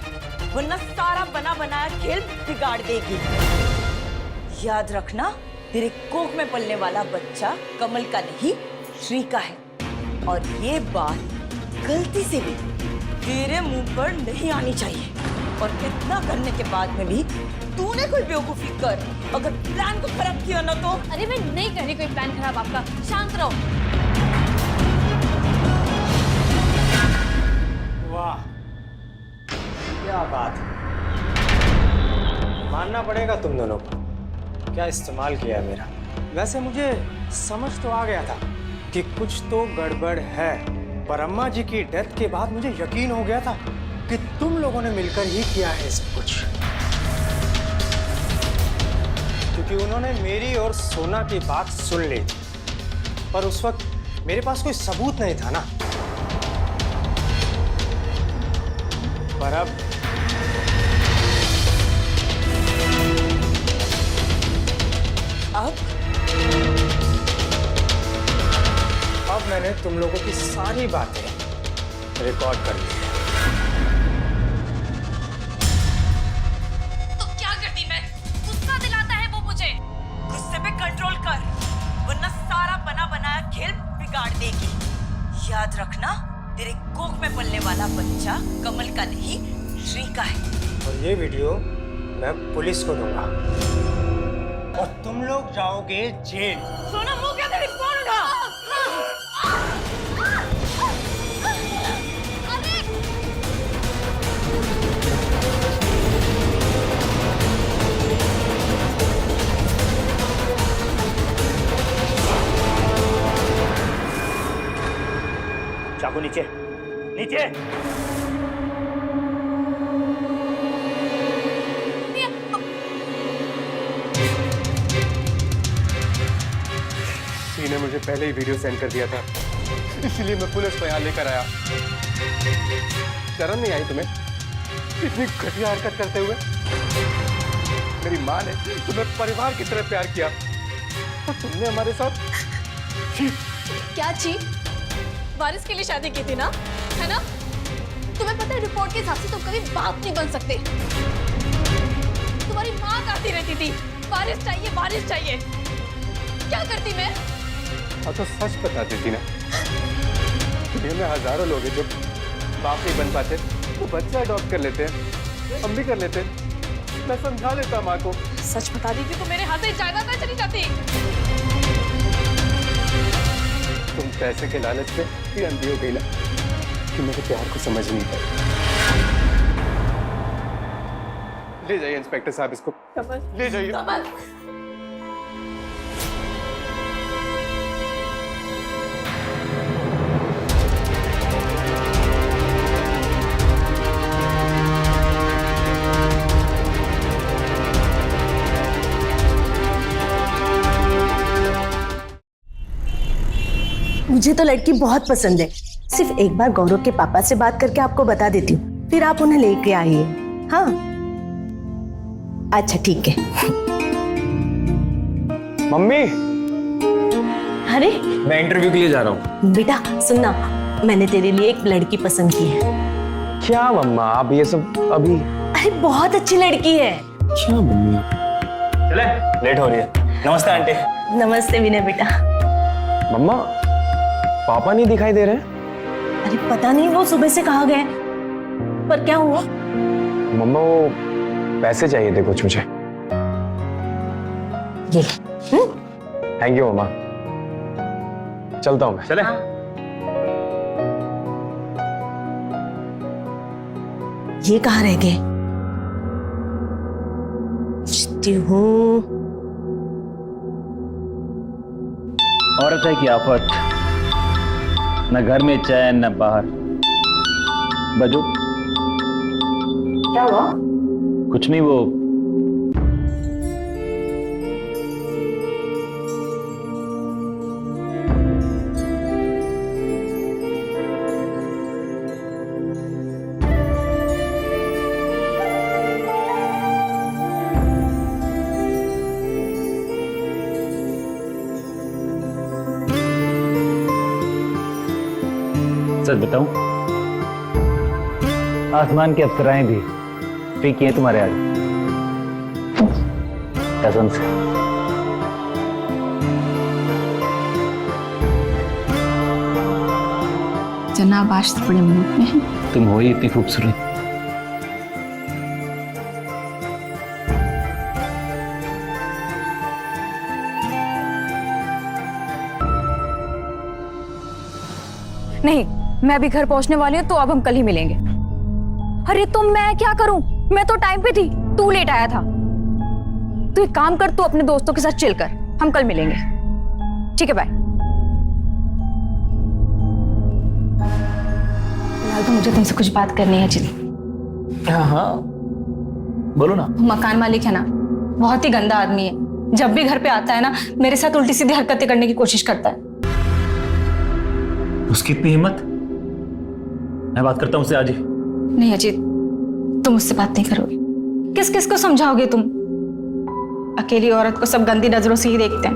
वरना सारा बना बनाया खेल बिगाड़ देगी। याद रखना, तेरे कोख में पलने वाला बच्चा कमल का नहीं, श्री का है। और ये बात गलती से भी तेरे मुंह पर नहीं आनी चाहिए। और इतना करने के बाद में भी तूने कोई बेवकूफी कर, अगर प्लान को खराब किया ना तो। अरे मैं नहीं कर रही कोई प्लान खराब आपका, शांत रहो। वाह, क्या बात है। मानना पड़ेगा तुम दोनों को, क्या इस्तेमाल किया है मेरा। वैसे मुझे समझ तो आ गया था कि कुछ तो गड़बड़ है, पर अम्मा जी की डेथ के बाद मुझे यकीन हो गया था कि तुम लोगों ने मिलकर ही किया है सब कुछ। क्योंकि उन्होंने मेरी और सोना की बात सुन ली, पर उस वक्त मेरे पास कोई सबूत नहीं था ना। पर अब मैंने तुम लोगों की सारी बातें रिकॉर्ड कर ली है। तो क्या करती मैं? गुस्सा दिलाता है वो मुझे। गुस्से पे कंट्रोल कर, वरना सारा बना बनाया खेल बिगाड़ देगी। याद रखना, तेरे कोख में पलने वाला बच्चा कमल का नहीं, श्री का है। और ये वीडियो मैं पुलिस को दूंगा और तुम लोग जाओगे जेल। सोना, मुंह क्या तेरी, फोन उठा। नीचे नीचे। ने मुझे पहले ही वीडियो सेंड कर दिया था, इसलिए मैं पुलिस को यहाँ लेकर आया। शर्म नहीं आई तुम्हें इतनी घटिया हरकत करते हुए? मेरी माँ ने तुम्हें परिवार की तरह प्यार किया और तुमने हमारे साथ क्या ची? वारिस के लिए शादी की थी ना, है ना? तुम्हें पता है रिपोर्ट के हिसाब से तुम कभी बाप नहीं बन सकते। तुम्हारी माँ गाती रहती थी वारिस चाहिए वारिस चाहिए। क्या करती मैं? हाँ तो सच बताती थी ना। दुनिया में हजारों लोग हैं जो बाप नहीं बन पाते, वो बच्चा अडॉप्ट कर लेते हैं, हम भी कर लेते हैं। मैं समझा देता माँ को। सच बता दी थी तो मेरे हाथ से जायदाद ना चली जाती। तुम पैसे के लालच से भी अंधी हो गई ना कि मेरे प्यार को समझ नहीं पाई। ले जाइए इंस्पेक्टर साहब इसको, ले जाइए। मुझे तो लड़की बहुत पसंद है। सिर्फ एक बार गौरव के पापा से बात करके आपको बता देती हूँ, फिर आप उन्हें लेके आइए। हाँ अच्छा ठीक है। मम्मी, अरे मैं इंटरव्यू के लिए जा रहा हूँ। बेटा सुनना, मैंने तेरे लिए एक लड़की पसंद की है। क्या मम्मा आप ये सब अभी? अरे बहुत अच्छी लड़की है। क्या मम्मी? चले, लेट हो रही है। नमस्ते आंटी। नमस्ते विनय बेटा। मम्मा पापा नहीं दिखाई दे रहे? अरे पता नहीं वो सुबह से कहाँ गए, पर क्या हुआ? मम्मा वो पैसे चाहिए थे कुछ मुझे। ये थैंक यू मम्मा, चलता हूँ मैं। चले। ये कहाँ रह गए? पूछती हूँ। औरत है कि आफत, न घर में चैन न बाहर। बजो। क्या हुआ? कुछ नहीं, वो सच बताऊं, आसमान की अप्सराएं भी फीकी हैं तुम्हारे आगे, कसम से। जनाब आज तो बड़े मूड में हैं। तुम हो ही इतनी खूबसूरत। नहीं, मैं अभी घर पहुंचने वाली हूँ, तो अब हम कल ही मिलेंगे। अरे तो मैं क्या करूं? मैं तो टाइम पे थी, तू लेट आया था। तू एक काम कर, तू अपने दोस्तों के साथ चिल कर, हम कल मिलेंगे। ठीक है बाय। तो मुझे तुमसे कुछ बात करनी है अजीत। हाँ हाँ बोलो ना। मकान मालिक है ना, बहुत ही गंदा आदमी है। जब भी घर पे आता है ना, मेरे साथ उल्टी सीधी हरकतें करने की कोशिश करता है। उसकी इतनी हिम्मत? मैं बात करता हूँ उससे आज ही। नहीं अजीत, तुम मुझसे बात नहीं करोगे। किस किस को समझाओगे तुम? अकेली औरत को सब गंदी नजरों से ही देखते हैं,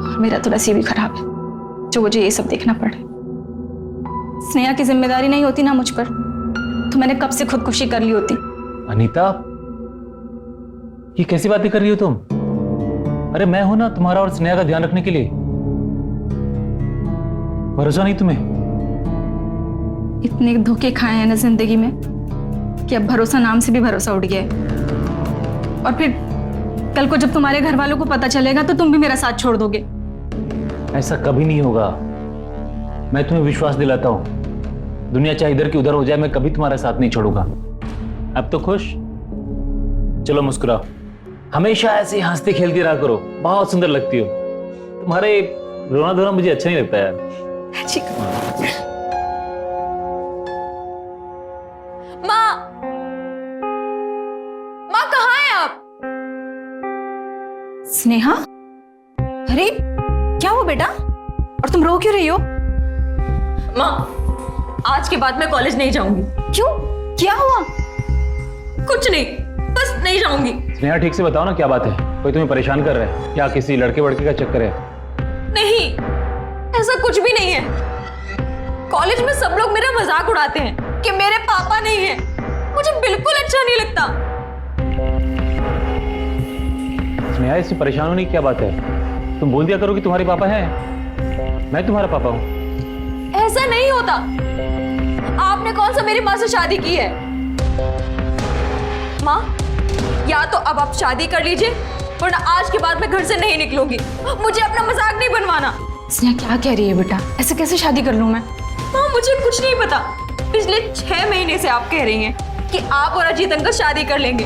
और मेरा तो नसीब ही खराब है जो मुझे ये सब देखना पड़े। स्नेहा की जिम्मेदारी नहीं होती ना मुझ पर, तो मैंने कब से खुदकुशी कर ली होती। अनीता, ये कैसी बातें कर रही हो तुम? अरे मैं हूं ना तुम्हारा और स्नेहा का ध्यान रखने के लिए। भरोसा नहीं तुम्हें? इतने धोखे खाए हैं ना जिंदगी में कि अब भरोसा नाम से भी भरोसा उठ गया है। और फिर कल को जब तुम्हारे घर वालों को पता चलेगा तो तुम भी मेरा साथ छोड़ दोगे। ऐसा कभी नहीं होगा, मैं तुम्हें विश्वास दिलाता हूं। दुनिया चाहे इधर की उधर हो जाए, मैं कभी तुम्हारा साथ नहीं छोड़ूंगा। अब तो खुश? चलो मुस्कुराओ, हमेशा ऐसे हंसते खेलती रहा करो, बहुत सुंदर लगती हो। तुम्हारे रोना धोना मुझे अच्छा नहीं लगता यार। ठीक है। स्नेहा, अरे क्या हुआ बेटा? और तुम रो क्यों रही हो? माँ, आज के बाद मैं कॉलेज नहीं जाऊंगी। क्यों? क्या हुआ? कुछ नहीं, बस नहीं जाऊंगी। स्नेहा ठीक से बताओ ना क्या बात है, कोई तुम्हें परेशान कर रहा है क्या? किसी लड़के वड़के का चक्कर है? नहीं, ऐसा कुछ भी नहीं है। कॉलेज में सब लोग मेरा मजाक उड़ाते हैं कि मेरे पापा नहीं है। मुझे बिल्कुल अच्छा नहीं लगता। स्नेहा इससे परेशान होने की क्या बात है? तुम बोल दिया करो कि तुम्हारे पापा हैं, मैं तुम्हारा पापा हूँ। ऐसा नहीं होता। आपने कौन सा मेरी माँ से शादी की है? माँ, या तो अब आप शादी कर लीजिए, वरना आज के बाद मैं घर से नहीं निकलूंगी। मुझे अपना मजाक नहीं बनवाना। स्नेहा क्या कह रही है बेटा? ऐसे कैसे शादी कर लूं मैं? माँ, मुझे कुछ नहीं पता। पिछले 6 महीने से आप कह रही हैं कि आप और अजीत अंकल शादी कर लेंगे।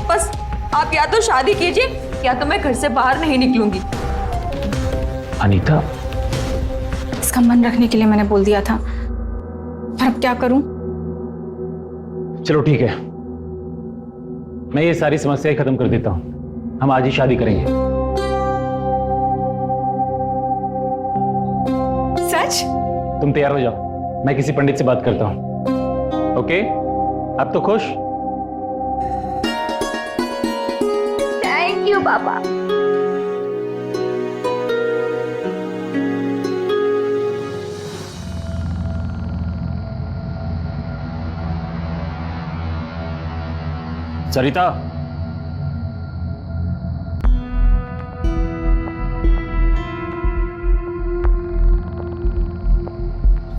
बस आप या तो शादी कीजिए या तो मैं घर से बाहर नहीं निकलूंगी। अनीता, इसका मन रखने के लिए मैंने बोल दिया था, पर अब क्या करूं? चलो ठीक है, मैं ये सारी समस्याएं खत्म कर देता हूँ। हम आज ही शादी करेंगे। सच? तुम तैयार हो जाओ, मैं किसी पंडित से बात करता हूँ। ओके, अब तो खुश? थैंक यू पापा। सरिता,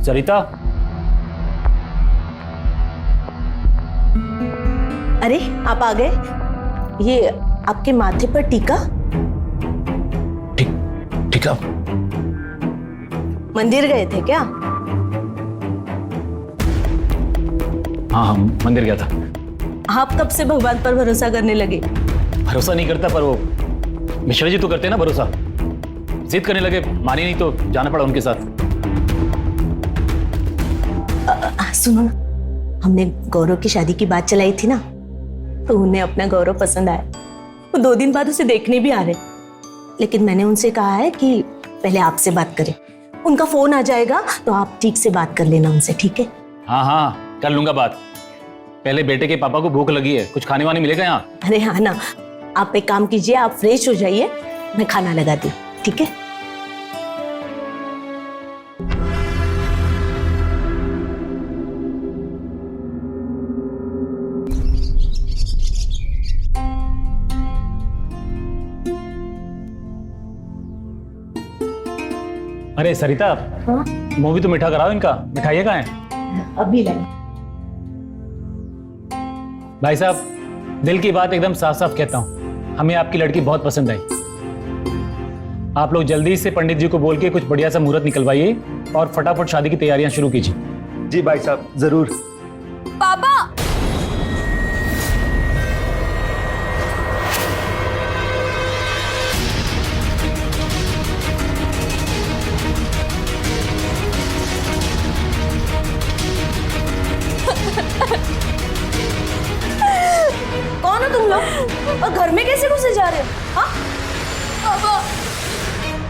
सरिता, अरे आप आ गए। ये आपके माथे पर टीका? ठीक है। मंदिर गए थे क्या? हाँ, मंदिर गया था। आप कब से भगवान पर भरोसा करने लगे? भरोसा नहीं करता, पर वो मिश्रा जी तो करते हैं ना भरोसा। जिद करने लगे, मानी नहीं तो जाना पड़ा उनके साथ। सुनो ना, हमने गौरव की शादी की बात चलाई थी ना, तो उन्हें अपना गौरव पसंद आया। वो 2 दिन बाद उसे देखने भी आ रहे, लेकिन मैंने उनसे कहा है कि पहले आपसे बात करें। उनका फोन आ जाएगा तो आप ठीक से बात कर लेना उनसे, ठीक है? हाँ, कर लूंगा बात। पहले बेटे के पापा को भूख लगी है, कुछ खाने वाने मिलेगा यहाँ? अरे हाँ ना, आप एक काम कीजिए, आप फ्रेश हो जाइए, मैं खाना लगाती हूँ, ठीक है? अरे सरिता, हाँ? मूवी तो मीठा कराओ इनका। मिठाइयाँ कहाँ हैं? अभी लाए। भाई साहब, दिल की बात एकदम साफ साफ कहता हूँ, हमें आपकी लड़की बहुत पसंद आई। आप लोग जल्दी से पंडित जी को बोल के कुछ बढ़िया सा मुहूर्त निकलवाइए और फटाफट शादी की तैयारियां शुरू कीजिए। जी भाई साहब, जरूर। पापा, कौन हो तुम लोग और घर में कैसे घुसे जा रहे हो? हाँ? पापा,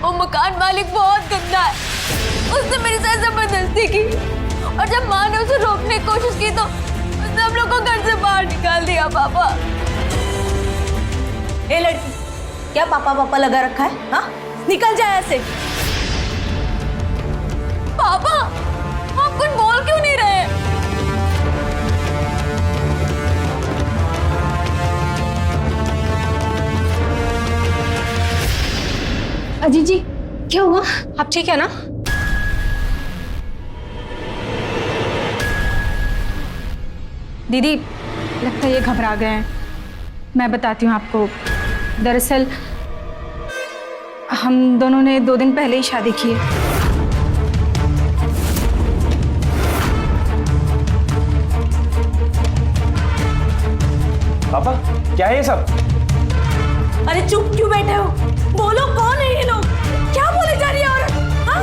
वो मकान मालिक बहुत गंदा है। उसने मेरे साथ जबरदस्ती की, और जब माँ ने उसे रोकने की कोशिश की तो उसने हम लोग को घर से बाहर निकाल दिया। पापा, ए लड़की, क्या पापा पापा लगा रखा है? हाँ, निकल जाए ऐसे। पापा, आप कुछ बोल क्यों नहीं रहे? अजीत जी, क्या हुआ? आप ठीक है ना? दीदी, लगता है ये घबरा गए हैं। मैं बताती हूँ आपको। दरअसल हम दोनों ने 2 दिन पहले ही शादी की है। पापा, क्या है ये सब? अरे चुप क्यों बैठे हो? बोलो, कौन है ये लोग? क्या बोले जा रही है औरत? हाँ?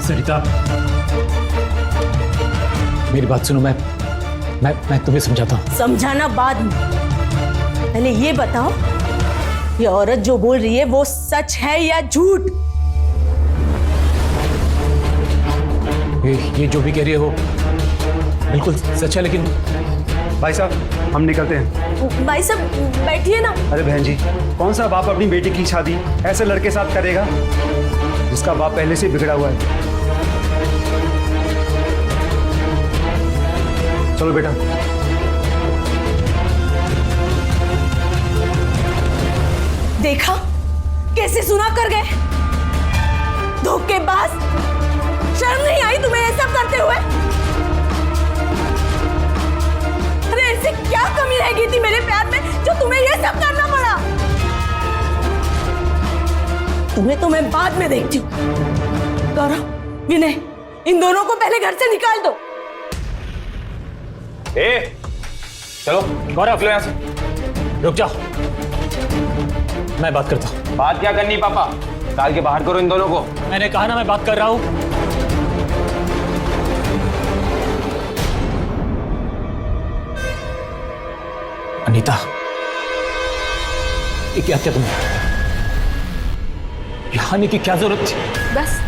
सरिता, मेरी बात सुनो। मैं तुम्हें समझाता हूँ। समझाना बाद में, पहले ये बताओ ये औरत जो बोल रही है वो सच है या झूठ? ये जो भी कह रही है वो बिल्कुल सच है, लेकिन भाई साहब हम निकलते हैं। भाई साहब बैठिए ना। अरे बहन जी, कौन सा बाप अपनी बेटी की शादी ऐसे लड़के साथ करेगा जिसका बाप पहले से बिगड़ा हुआ है? चलो बेटा। देखा कैसे सुना कर गए? धोखेबाज, शर्म नहीं आई तुम्हें ये सब करते हुए? अरे ऐसी क्या कमी रह गई थी मेरे प्यार में जो तुम्हें ये सब करना पड़ा? तुम्हें तो मैं बाद में देखती हूँ। गौरव, विनय, इन दोनों को पहले घर से निकाल दो। चलो गौरव, लो यहाँ से। रुक जाओ, मैं बात करता हूँ। बात क्या करनी पापा? निकाल के बाहर करो इन दोनों को। मैंने कहा ना मैं बात कर रहा हूँ। अनीता, ये क्या किया तुमने? यहाँ आने की क्या जरूरत थी? बस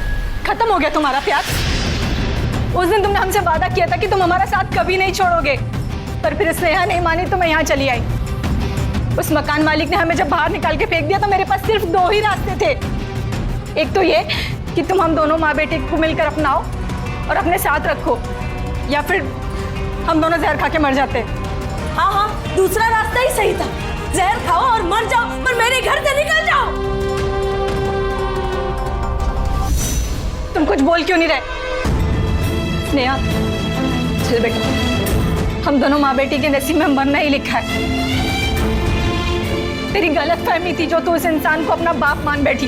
खत्म हो गया तुम्हारा प्यार। उस दिन तुमने हमसे वादा किया था कि तुम हमारा साथ कभी नहीं छोड़ोगे, पर फिर स्नेहा नहीं मानी तो मैं यहाँ चली आई। उस मकान मालिक ने हमें जब बाहर निकाल के फेंक दिया तो मेरे पास सिर्फ दो ही रास्ते थे। एक तो ये कि तुम हम दोनों माँ बेटे को मिलकर अपनाओ और अपने साथ रखो, या फिर हम दोनों जहर खा के मर जाते। हाँ हाँ, दूसरा रास्ता ही सही था। जहर खाओ और मर जाओ, पर मेरे घर से निकल जाओ। तुम कुछ बोल क्यों नहीं रहे? स्नेहा, चल बेटा, हम दोनों माँ बेटी के नसीब में मरना ही लिखा है। तेरी गलत फहमी थी जो तू उस इंसान को अपना बाप मान बैठी।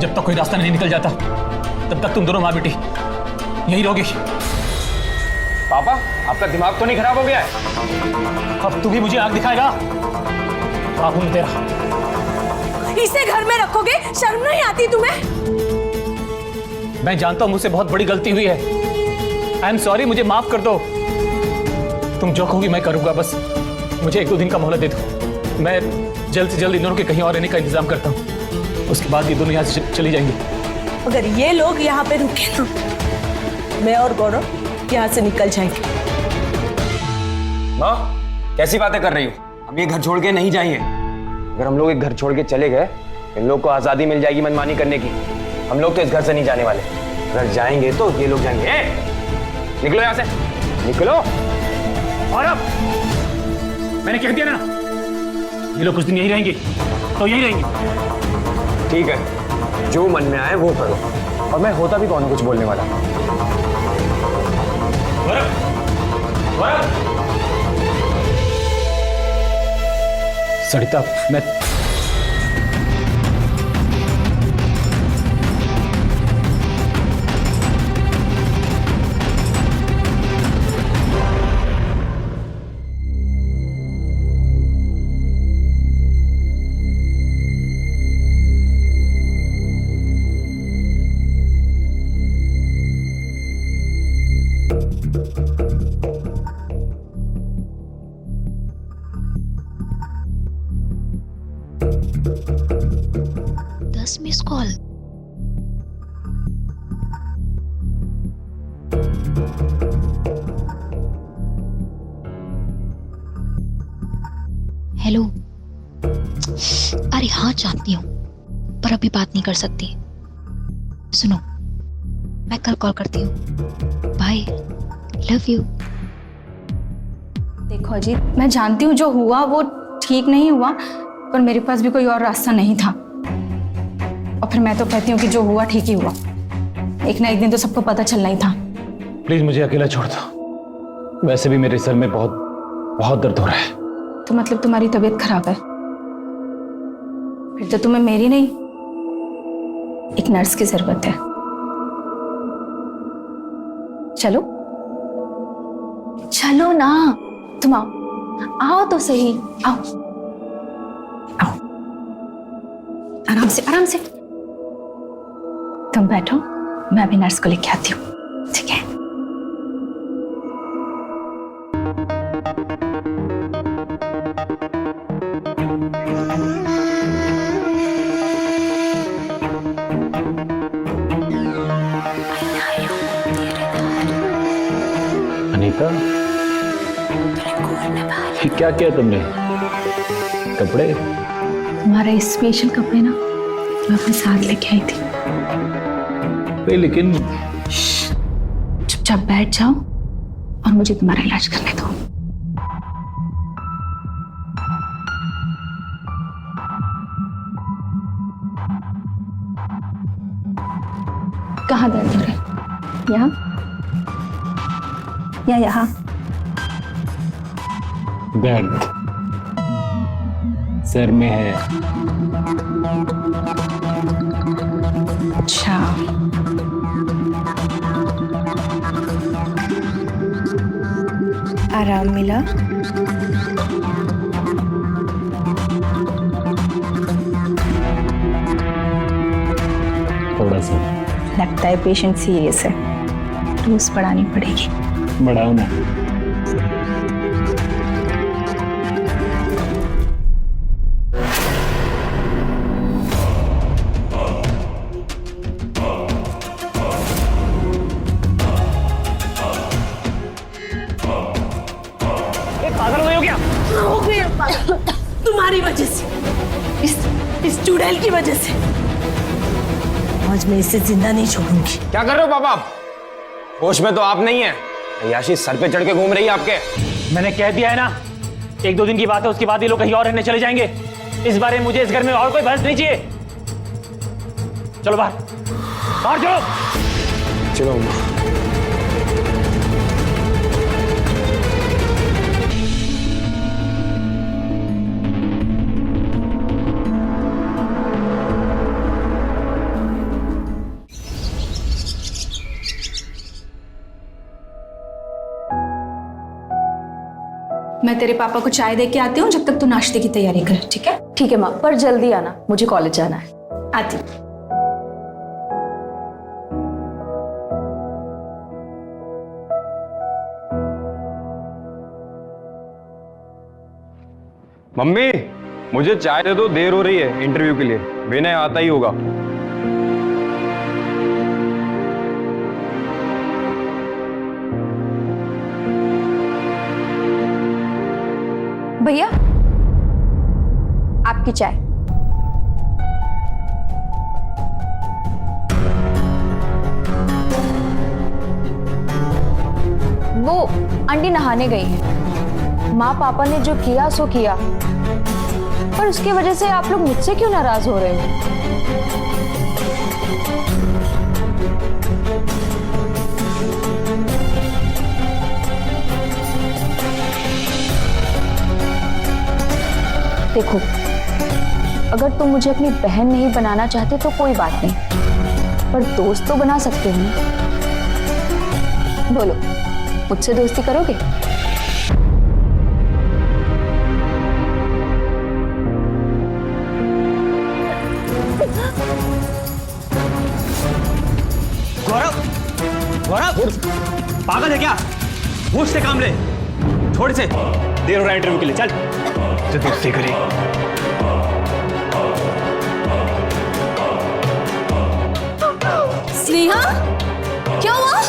जब तक कोई रास्ता नहीं निकल जाता तब तक तुम दोनों माँ बेटी यही रहोगी। पापा, आपका दिमाग तो नहीं खराब हो गया है? अब तू भी मुझे आग दिखाएगा? बाप हूं मैं तेरा। इसे घर में रखोगे? शर्म नहीं आती तुम्हें? मैं जानता हूं मुझसे बहुत बड़ी गलती हुई है। आई एम सॉरी, मुझे माफ कर दो। तुम जो कहोगी मैं करूंगा, बस मुझे 1-2 दिन का मोहलत दे दो। मैं जल्द से जल्द इन दोनों के कहीं और रहने का इंतजाम करता हूँ। उसके बाद ये दोनों यहाँ से चली जाएंगी। अगर ये लोग यहाँ पे रुके ना, मैं और गौरव यहाँ से निकल जाएंगे। माँ, कैसी बातें कर रही हो? हम ये घर छोड़ के नहीं जाएंगे। अगर हम लोग एक घर छोड़ के चले गए, इन लोग को आजादी मिल जाएगी मनमानी करने की। हम लोग तो इस घर से नहीं जाने वाले। अगर जाएंगे तो ये लोग जाएंगे। निकलो यहाँ से, निकलो। और अब मैंने कह दिया ना, ये लोग कुछ दिन यही रहेंगे तो यही रहेंगे। ठीक है, जो मन में आए वो करो। और मैं होता भी कौन हूं कुछ बोलने वाला? सरिता, मैं मिस कॉल। हेलो। अरे हाँ जानती हूँ, पर अभी बात नहीं कर सकती। सुनो, मैं कल कॉल करती हूँ। Bye, love you. देखो अजीत, मैं जानती हूँ जो हुआ वो ठीक नहीं हुआ, पर मेरे पास भी कोई और रास्ता नहीं था। और फिर मैं तो कहती हूँ कि जो हुआ ठीक ही हुआ। एक ना एक दिन तो सबको पता चलना ही था। प्लीज मुझे अकेला छोड़ दो। वैसे भी मेरे सर में बहुत बहुत दर्द हो रहा है। तो मतलब तुम्हारी तबीयत खराब है? फिर तो तुम्हें मेरी नहीं, एक नर्स की जरूरत है। चलो चलो ना, तुम आओ, आओ तो सही, आओ आओ, आराम से आराम से। तुम बैठो, मैं अभी नर्स को लेके आती हूँ, ठीक है? क्या किया तुमने? कपड़े? तुम्हारे स्पेशल कपड़े ना मैं अपने साथ लेके आई थी। अरे लेकिन चुपचाप बैठ जाओ और मुझे तुम्हारा इलाज करने दो। कहाँ दर्द हो रहा है? यहाँ या यहाँ? दर्द सर में है। अच्छा, आराम मिला? थोड़ा सा। लगता है पेशेंट सीरियस है, डोज बढ़ानी पड़ेगी। बढ़ाओ ना। पागल हो गए हो क्या? हो गया पागल, तुम्हारी वजह से, इस चुड़ैल की वजह से। आज मैं इसे जिंदा नहीं छोड़ूंगी। क्या कर रहे हो पापा आप? होश में तो आप नहीं है। याशी सर पे चढ़ के घूम रही है आपके। मैंने कह दिया है ना, 1-2 दिन की बात है, उसके बाद ये लोग कहीं और रहने चले जाएंगे। इस बारे में मुझे इस घर में और कोई बहस नहीं चाहिए। चलो बाहर, बाहर चलो। चलो अम्मा। मैं तेरे पापा को चाय दे के आती हूँ, जब तक तू नाश्ते की तैयारी कर, ठीक है? ठीक है माँ, पर जल्दी आना, मुझे कॉलेज जाना है। आती हूँ। मम्मी मुझे चाय दे दो, देर हो रही है इंटरव्यू के लिए। विनय आता ही होगा। भैया आपकी चाय। वो आंटी नहाने गई है। माँ पापा ने जो किया सो किया, पर उसकी वजह से आप लोग मुझसे क्यों नाराज हो रहे हो? देखो, अगर तुम मुझे अपनी बहन नहीं बनाना चाहते तो कोई बात नहीं, पर दोस्त तो बना सकते हो ना। बोलो, मुझसे दोस्ती करोगे? गौरव, गौरव पागल है क्या? होश से काम ले, छोड़ से। देर हो रहा है इंटरव्यू के लिए, चल। तो दोस्ती करी। स्नेहा, क्या हुआ?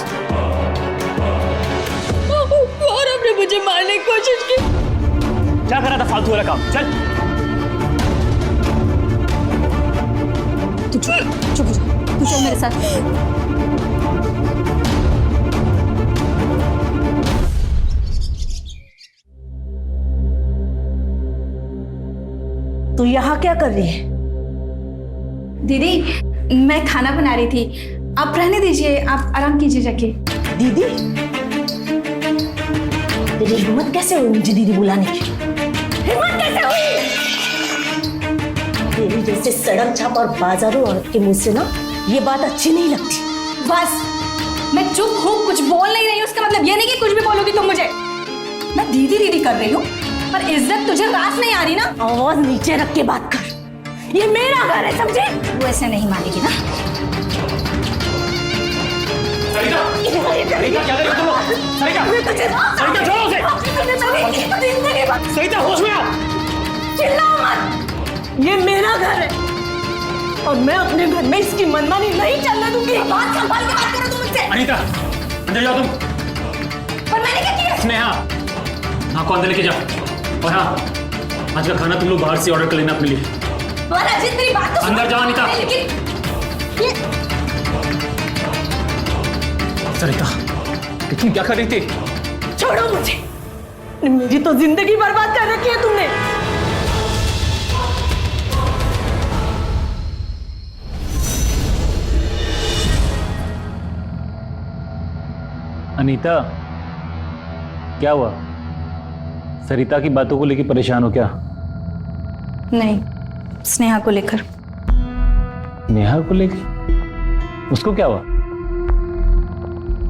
गौरव ने मुझे मारने की कोशिश की। क्या कर रहा था फालतू वाला काम? चल। तू चुप हो जा, तू चल मेरे साथ। तू यहाँ क्या कर रही है? दीदी, मैं खाना बना रही थी, आप रहने दीजिए, आप आराम कीजिए जाके। दीदी? तेरी हिम्मत कैसे हुई मुझे दीदी बुलाने की? हिम्मत कैसे हुई? तेरी जैसे सड़क छाप और बाजारों औरत के मुंह से ना ये बात अच्छी नहीं लगती। बस, मैं चुप हूँ, कुछ बोल नहीं रही हूँ, उसका मतलब ये नहीं कि कुछ भी बोलोगी तुम मुझे। मैं दीदी दीदी कर रही हूँ, पर इज्जत तुझे रास नहीं आ रही ना? आवाज नीचे रख के बात कर, ये मेरा घर है, समझे? वो ऐसे नहीं मानेगी ना। सरिता, सरिता क्या कर रही हो तुम लोग? सरिता, सरिता छोड़ो उसे। सरिता होश में आ। चिल्लाओ मत, ये मेरा घर है और मैं अपने घर में इसकी मनमानी नहीं चलने दूंगी। बात संभाल के बात करो तुम मुझसे। अनीता, अंदर जाओ तुम। पर मैंने क्या किया? स्नेहा, हाँ को अंदर लेके जाओ। और हाँ, आज का खाना तुम लोग बाहर से ऑर्डर कर लेना अपने लिए। पर अजीत मेरी बात तो अंदर जाओ अनीता। लेकिन सरिता, तुम क्या कर रही थी? छोड़ो मुझे, मेरी तो जिंदगी बर्बाद कर रखी है तुमने। अनीता, क्या हुआ? सरिता की बातों को लेकर परेशान हो क्या? नहीं, स्नेहा को लेकर। नेहा को लेकर? उसको क्या हुआ?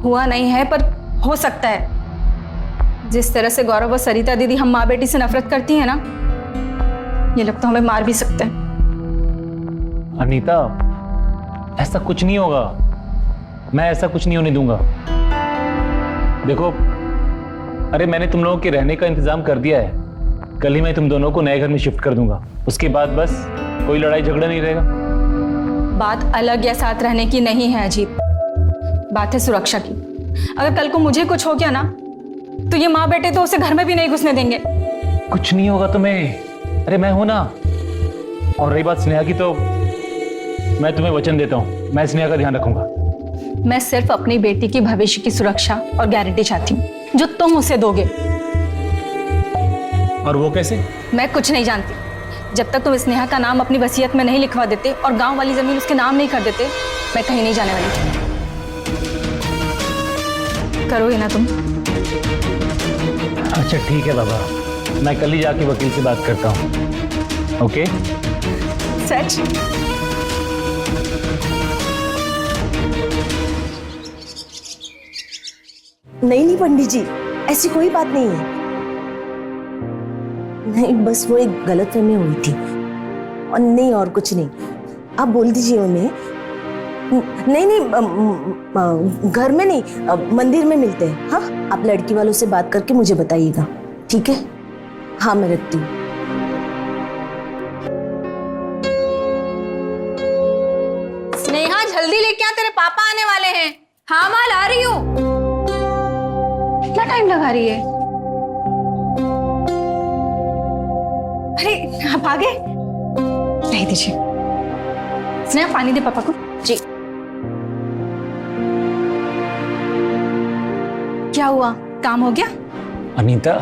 हुआ नहीं है, पर हो सकता है। जिस तरह से गौरव और सरिता दीदी हम माँ बेटी से नफरत करती है ना, ये लोग तो हमें मार भी सकते हैं। अनीता, ऐसा कुछ नहीं होगा। मैं ऐसा कुछ नहीं होने दूंगा। देखो, अरे मैंने तुम लोगों के रहने का इंतजाम कर दिया है। कल ही मैं तुम दोनों को नए घर में शिफ्ट कर दूंगा। उसके बाद बस कोई लड़ाई झगड़ा नहीं रहेगा। बात अलग या साथ रहने की नहीं है अजीत, बात है सुरक्षा की। अगर कल को मुझे कुछ हो गया ना, तो ये माँ बेटे तो उसे घर में भी नहीं घुसने देंगे। कुछ नहीं होगा तुम्हें, अरे मैं हूं ना। और रही बात स्नेहा की, तो मैं तुम्हें वचन देता हूं, मैं स्नेहा का ध्यान रखूंगा। मैं सिर्फ अपनी बेटी की भविष्य की सुरक्षा और गारंटी चाहती हूँ, जो तुम उसे दोगे। और वो कैसे? मैं कुछ नहीं जानती। जब तक तुम स्नेहा का नाम अपनी वसीयत में नहीं लिखवा देते और गांव वाली जमीन उसके नाम नहीं कर देते, मैं कहीं नहीं जाने वाली। करोगे ना तुम? अच्छा ठीक है बाबा, मैं कल ही जाके वकील से बात करता हूँ। ओके? सच? नहीं पंडित जी, ऐसी कोई बात नहीं है। नहीं, बस वो एक गलतफहमी हुई थी और नहीं, और कुछ नहीं। आप बोल दीजिए उन्हें। नहीं, घर में नहीं, मंदिर में मिलते हैं। हाँ, आप लड़की वालों से बात करके मुझे बताइएगा, ठीक है? हाँ, मैं रखती हूँ। स्नेहा, जल्दी लेके आ, तेरे पापा आने वाले हैं। हाँ माँ, ला रही हूँ। कितना टाइम लगा रही है? अरे आप आ गए? नहीं दीजिए। स्नेहा, पानी दे पापा को। जी। क्या हुआ, काम हो गया? अनीता,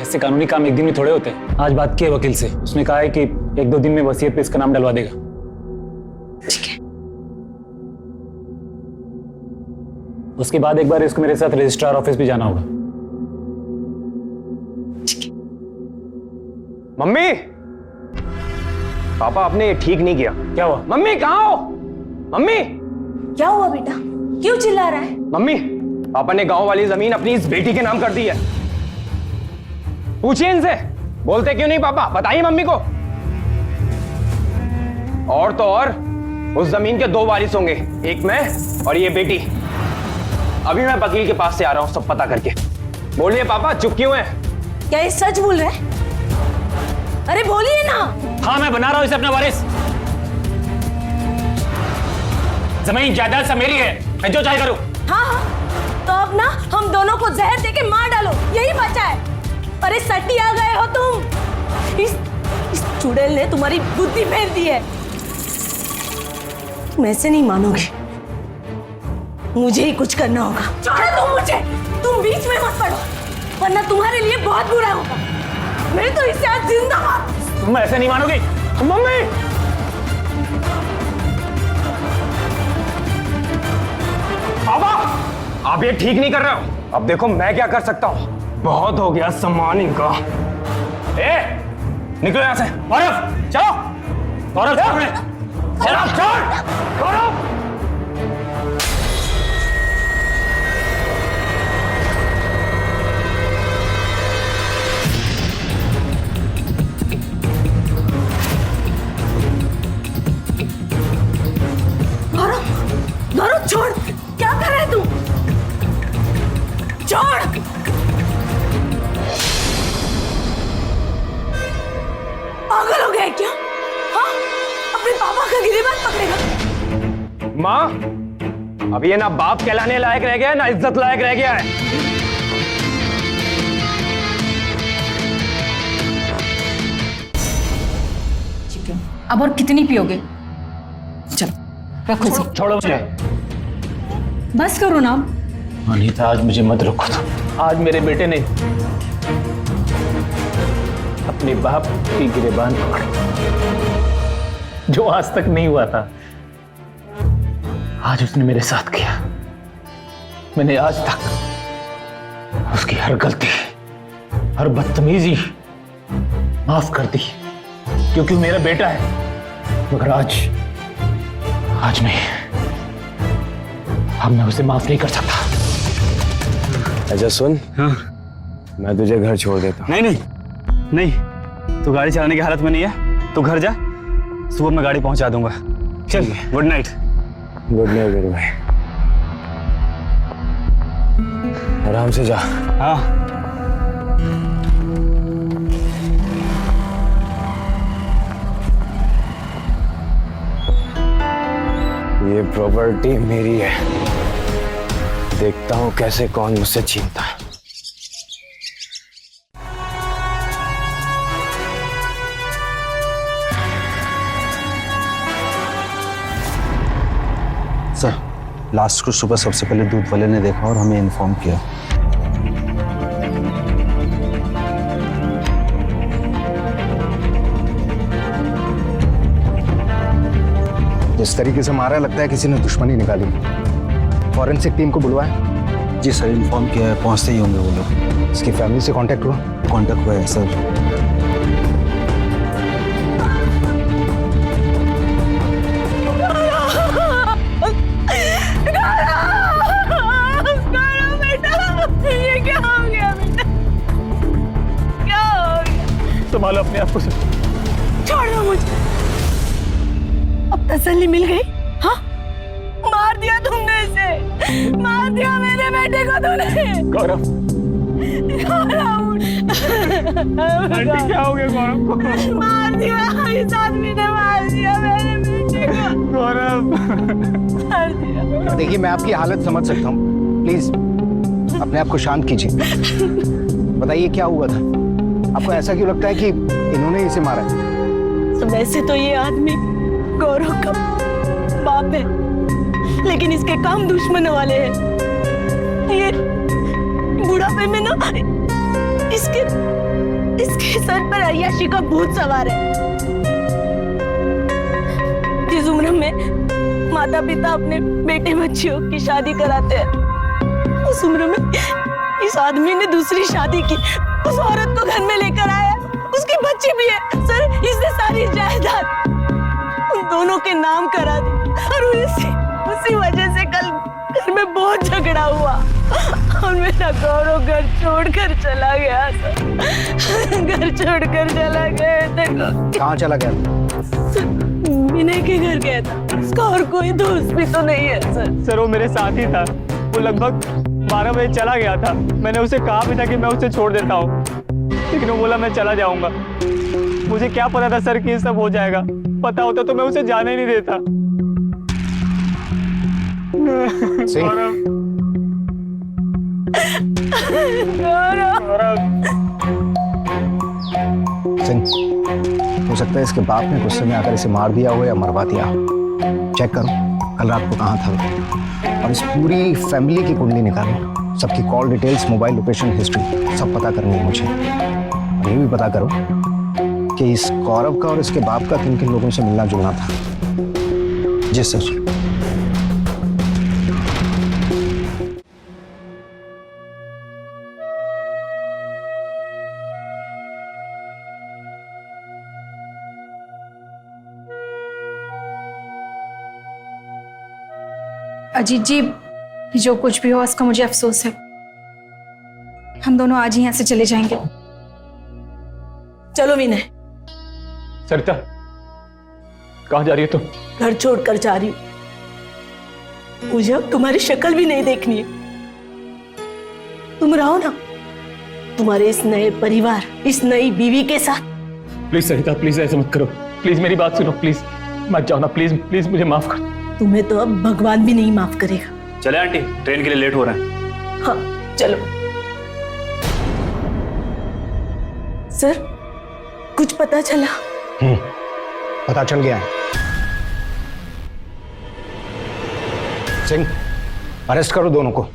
ऐसे कानूनी काम एक दिन में थोड़े होते हैं। आज बात की है वकील से, उसने कहा है कि 1-2 दिन में वसीयत पे इसका नाम डलवा देगा। ठीक है। उसके बाद एक बार इसको मेरे साथ रजिस्ट्रार ऑफिस भी जाना होगा। मम्मी, पापा आपने ये ठीक नहीं किया। क्या हुआ? मम्मी कहाँ हो? मम्मी, क्या हुआ बेटा, क्यों चिल्ला रहा है? मम्मी, पापा ने गांव वाली जमीन अपनी इस बेटी के नाम कर दी है। पूछिए इनसे, बोलते क्यों नहीं पापा? बताइए मम्मी को। और तो और, उस जमीन के 2 वारिस होंगे, एक मैं और ये बेटी। अभी मैं वकील के पास से आ रहा हूं सब पता करके। बोलिए पापा, चुप क्यों हैं? क्या ये सच बोल रहा है? अरे बोलिए ना। हाँ, मैं बना रहा हूं इसे अपना वारिस। जमीन जायदाद सब मेरी है, मैं जो चाहे करूं। हाँ, तो अब ना हम दोनों को जहर देके मार डालो, यही बचा है। अरे सट्टी आ गए हो तुम। इस चुड़ैल ने तुम्हारी बुद्धि फेर दी है। तुम ऐसे नहीं मानोगे, मुझे ही कुछ करना होगा। छोड़ो तुम मुझे, तुम बीच में मत पड़ो, वरना तुम्हारे लिए बहुत बुरा होगा। मैं तो इससे आज जिंदा हूं। तुम ऐसे नहीं मानोगी। मम्मी, पापा, आप ये ठीक नहीं कर रहे हो। अब देखो मैं क्या कर सकता हूं। बहुत हो गया सम्मान इनका। निकलो यहां से। गौरव, चलो। गौरव, छोड़। गौरव, गौरव छोड़, क्या कर रहा है तू? छोड़। पागल हो गया क्या? हाँ, अपने पापा का गिरेबान पकड़ेगा। माँ, अब ये ना बाप कहलाने लायक रह गया है ना इज्जत लायक रह गया है। अब और कितनी पियोगे? चलो रखो इसे। छोड़ो मुझे। बस करो ना। अनीता आज मुझे मत रोको तो। आज मेरे बेटे ने अपने बाप की गिरेबान पकड़ी, जो आज तक नहीं हुआ था, आज उसने मेरे साथ किया। मैंने आज तक उसकी हर गलती, हर बदतमीजी माफ कर दी, क्योंकि वो मेरा बेटा है। मगर आज मैं उसे माफ नहीं कर सकता। अच्छा सुन, हाँ मैं तुझे घर छोड़ देता हूँ। नहीं नहीं नहीं, तू गाड़ी चलाने की हालत में नहीं है, तू घर जा, सुबह मैं गाड़ी पहुंचा दूंगा। चल, गुड नाइट। गुड नाइट मेरे भाई, आराम से जा। हाँ ये प्रॉपर्टी मेरी है, देखता हूँ कैसे कौन मुझसे छीनता है। सर, लास्ट को सुबह सबसे पहले दूध वाले ने देखा और हमें इन्फॉर्म किया। जिस तरीके से मारा, लगता है किसी ने दुश्मनी निकाली। फॉरेंसिक टीम को बुलवाया? जी सर, इन्फॉर्म किया है, पहुंचते ही होंगे वो लोग। इसकी फैमिली से कांटेक्ट हुआ? कांटेक्ट हुआ है सर। ये क्या हो गया बेटा? क्या हो गया? संभालो अपने आप को। छोड़ दो मुझे। अब तसल्ली मिल गई? हाँ, मार दिया तुमने इसे, मार दिया मेरे बेटे को तूने। गौरव, आंटी क्या हो गया गौरव को? मार दिया, इस आदमी ने मार दिया मेरे बेटे को। गौरव, मार दिया। देखिए, मैं आपकी हालत समझ सकता हूँ, प्लीज अपने आप को शांत कीजिए। बताइए क्या हुआ था? आपको ऐसा क्यों लगता है कि इन्होंने इसे मारा है? तो वैसे तो ये आदमी गौरव का बाप है, लेकिन इसके काम दुश्मन वाले हैं। ये बुढ़ापे में ना इसके सर पर अय्याशी का भूत सवार है। जिस उम्र में माता पिता अपने बेटे बच्चियों की शादी कराते हैं, उस उम्र में इस आदमी ने दूसरी शादी की, उस औरत को घर में लेकर आया, उसकी बच्ची भी है। सर, इसने सारी जायदाद उन दोनों के नाम करा दी, और उसी वजह से कल घर में बहुत झगड़ा हुआ और मेरा गौरव घर छोड़कर चला गया। सर, घर छोड़कर चला गया। देखो, कहाँ चला गया? विनय के घर गया था, उसका और कोई दोस्त भी तो नहीं है। सर, वो मेरे साथ ही था। वो लगभग 12 बजे चला गया था। मैंने उसे कहा भी था कि मैं उसे छोड़ देता हूँ, लेकिन वो बोला मैं चला जाऊंगा। मुझे क्या पता था सर कि ये सब हो जाएगा। पता होता तो मैं उसे जाने ही नहीं देता। सिंह, हो सकता है इसके बाप ने गुस्से में आकर इसे मार दिया हो या मरवा दिया हो। चेक करो कल रात को कहाँ था, और इस पूरी फैमिली की कुंडली निकालो। सबकी call details, mobile location history सब पता करनी है मुझे। और ये भी पता करो कि इस गौरव का और इसके बाप का किन किन लोगों से मिलना जुलना था। जी सर। अजीत जी, जो कुछ भी हो उसका मुझे अफसोस है। हम दोनों आज ही यहाँ से चले जाएंगे। चलो विनय। सरिता, कहाँ जा रही है तुम? घर छोड़कर जा रही हूँ। मुझे अब तुम्हारी शक्ल भी नहीं देखनी है। तुम रहो ना तुम्हारे इस नए परिवार, इस नई बीवी के साथ। प्लीज सरिता, प्लीज ऐसे मत करो। प्लीज मेरी बात सुनो, प्लीज मत जाओ ना। प्लीज प्लीज मुझे माफ कर। तुम्हें तो अब भगवान भी नहीं माफ करेगा। चले आंटी, ट्रेन के लिए लेट हो रहा है। हाँ चलो। सर, कुछ पता चला? पता चल गया है। सिंह, अरेस्ट करो दोनों को।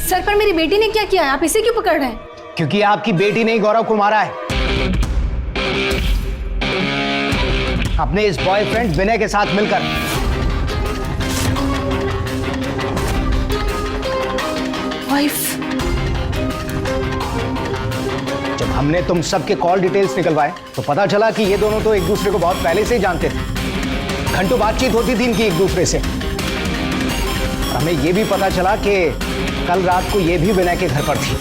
सर, पर मेरी बेटी ने क्या किया है? आप इसे क्यों पकड़ रहे हैं? क्योंकि आपकी बेटी ने ही गौरव को मारा है, अपने इस बॉयफ्रेंड विनय के साथ मिलकर। वाइफ? जब हमने तुम सबके कॉल डिटेल्स निकलवाए तो पता चला कि ये दोनों तो एक दूसरे को बहुत पहले से ही जानते थे। घंटों बातचीत होती थी इनकी एक दूसरे से। हमें ये भी पता चला कि कल रात को ये भी विनय के घर पर थी,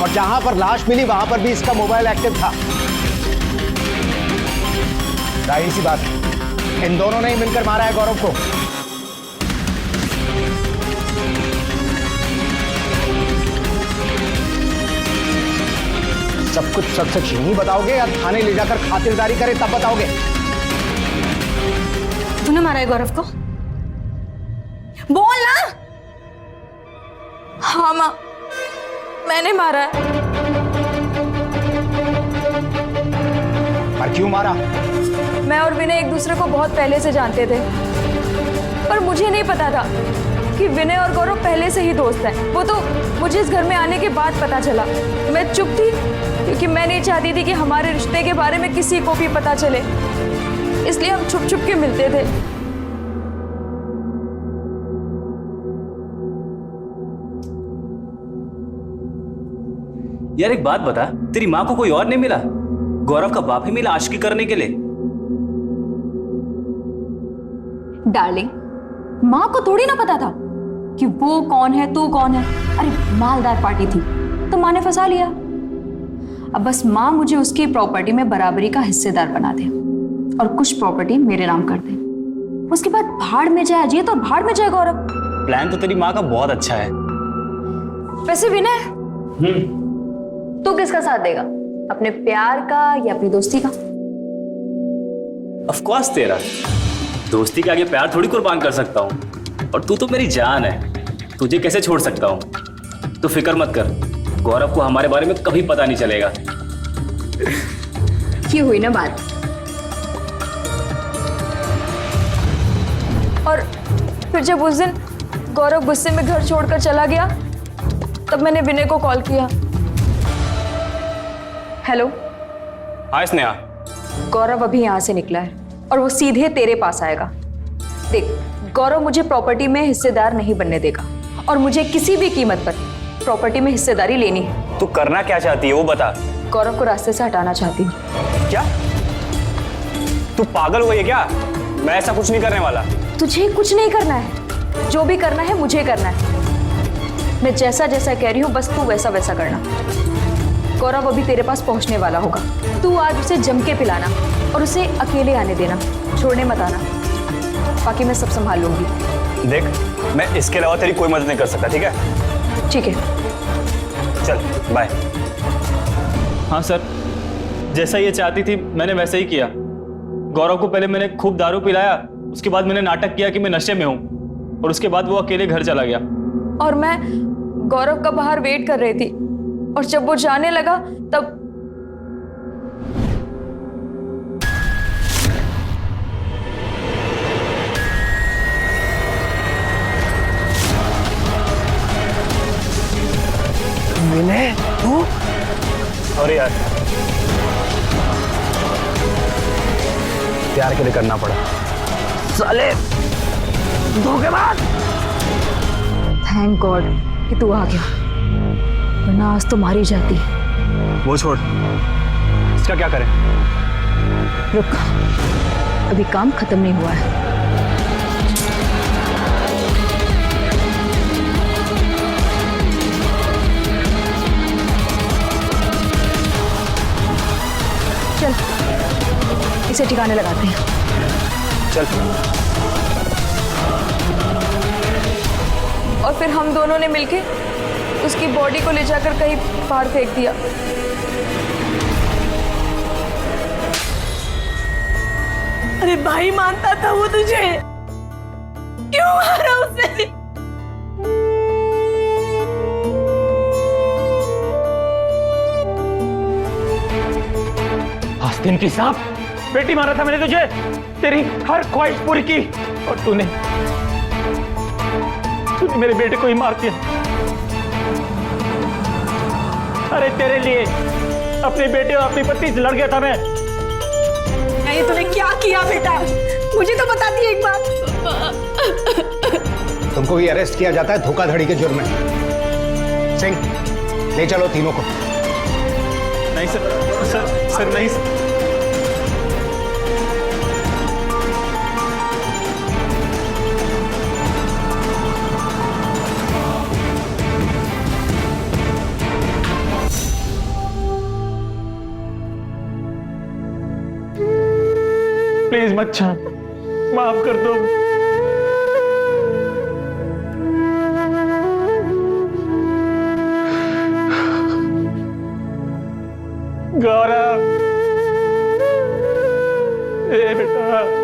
और जहां पर लाश मिली वहां पर भी इसका मोबाइल एक्टिव था। जाहिर सी बात है, इन दोनों ने ही मिलकर मारा है गौरव को। सब कुछ सच सच नहीं बताओगे या थाने ले जाकर खातिरदारी करे तब बताओगे? तूने मारा है गौरव को? बोल ना। हाँ माँ, मैंने मारा है। पर क्यों मारा? मैं और विनय एक दूसरे को बहुत पहले से जानते थे, पर मुझे नहीं पता था कि विनय और गौरव पहले से ही दोस्त हैं। वो तो मुझे इस घर में आने के बाद पता चला। मैं चुप थी क्योंकि मैं नहीं चाहती थी कि हमारे रिश्ते के बारे में किसी को भी पता चले, इसलिए हम छुप छुप के मिलते थे। यार एक बात बता, तेरी माँ को कोई और नहीं मिला? गौरव का बाप ही मिला आशिकी करने के लिए? डार्लिंग, माँ को थोड़ी ना पता था कि वो कौन है, तू कौन है। अरे मालदार पार्टी थी तो माँ ने फंसा लिया। अब बस माँ मुझे उसकी प्रॉपर्टी में बराबरी का हिस्सेदार बना दे और कुछ प्रॉपर्टी मेरे नाम कर दे। उसके बाद भाड़ में जाए अजीत और भाड़ में जाए गौरव। प्लान तो तेरी माँ का बहुत अच्छा है। वैसे विनय, तू किसका साथ देगा? अपने प्यार का या अपनी दोस्ती का? ऑफ कोर्स तेरा। दोस्ती के आगे प्यार थोड़ी कुर्बान कर सकता हूँ, और तू तो मेरी जान है, तुझे कैसे छोड़ सकता हूँ? तू फिक्र मत कर, गौरव को हमारे बारे में कभी पता नहीं चलेगा। ये हुई ना बात। और फिर जब उस दिन गौरव गुस्से में घर छोड़कर चला गया, तब मैंने विनय को कॉल किया। हेलो। हाँ स्नेहा। गौरव अभी यहाँ से निकला है और वो सीधे तेरे पास आएगा। देख, गौरव मुझे प्रॉपर्टी में हिस्सेदार नहीं बनने देगा और मुझे किसी भी कीमत पर प्रॉपर्टी में हिस्सेदारी लेनी है। तू करना क्या चाहती है वो बता। गौरव को रास्ते से हटाना चाहती हूँ। क्या तू पागल हुई है क्या? मैं ऐसा कुछ नहीं करने वाला। तुझे कुछ नहीं करना है, जो भी करना है मुझे करना है। मैं जैसा जैसा कह रही हूँ बस तू वैसा वैसा करना। गौरव अभी तेरे पास पहुंचने वाला होगा, तू आज उसे जम के पिलाना और उसे अकेले आने देना, छोड़ने मत आना। बाकी मैं सब संभाल लूंगी। देख, मैं इसके अलावा तेरी कोई मदद नहीं कर सकता, ठीक है? ठीक है, चल बाय। हाँ सर, जैसा ये चाहती थी मैंने वैसा ही किया। गौरव को पहले मैंने खूब दारू पिलाया, उसके बाद मैंने नाटक किया कि मैं नशे में हूँ, और उसके बाद वो अकेले घर चला गया। और मैं गौरव का बाहर वेट कर रही थी, और जब वो जाने लगा तब विनय, तू? अरे यार, प्यार के लिए करना पड़ा। साले धोखेबाज। थैंक गॉड कि तू आ गया, वरना आज तो मारी जाती। वो छोड़, इसका क्या करें? रुक, अभी काम खत्म नहीं हुआ है। चल, इसे ठिकाने लगाते हैं। चल। और फिर हम दोनों ने मिलके उसकी बॉडी को ले जाकर कहीं बाहर फेंक दिया। अरे भाई, मानता था वो तुझे, क्यों मारा उसे? इंकिसाब, बेटी मारा था मैंने तुझे, तेरी हर ख्वाहिश पूरी की, और तूने मेरे बेटे को ही मार दिया। अरे तेरे लिए अपने बेटे और अपनी पत्नी से लड़ गया था मैं। ये तूने क्या किया बेटा? मुझे तो बताती एक बात। तुमको भी अरेस्ट किया जाता है धोखाधड़ी के जुर्म में। सिंह, ले चलो तीनों को। नहीं सर, सर नहीं सर। प्लीज मत छा, माफ कर दो। गौरव, ए बेटा।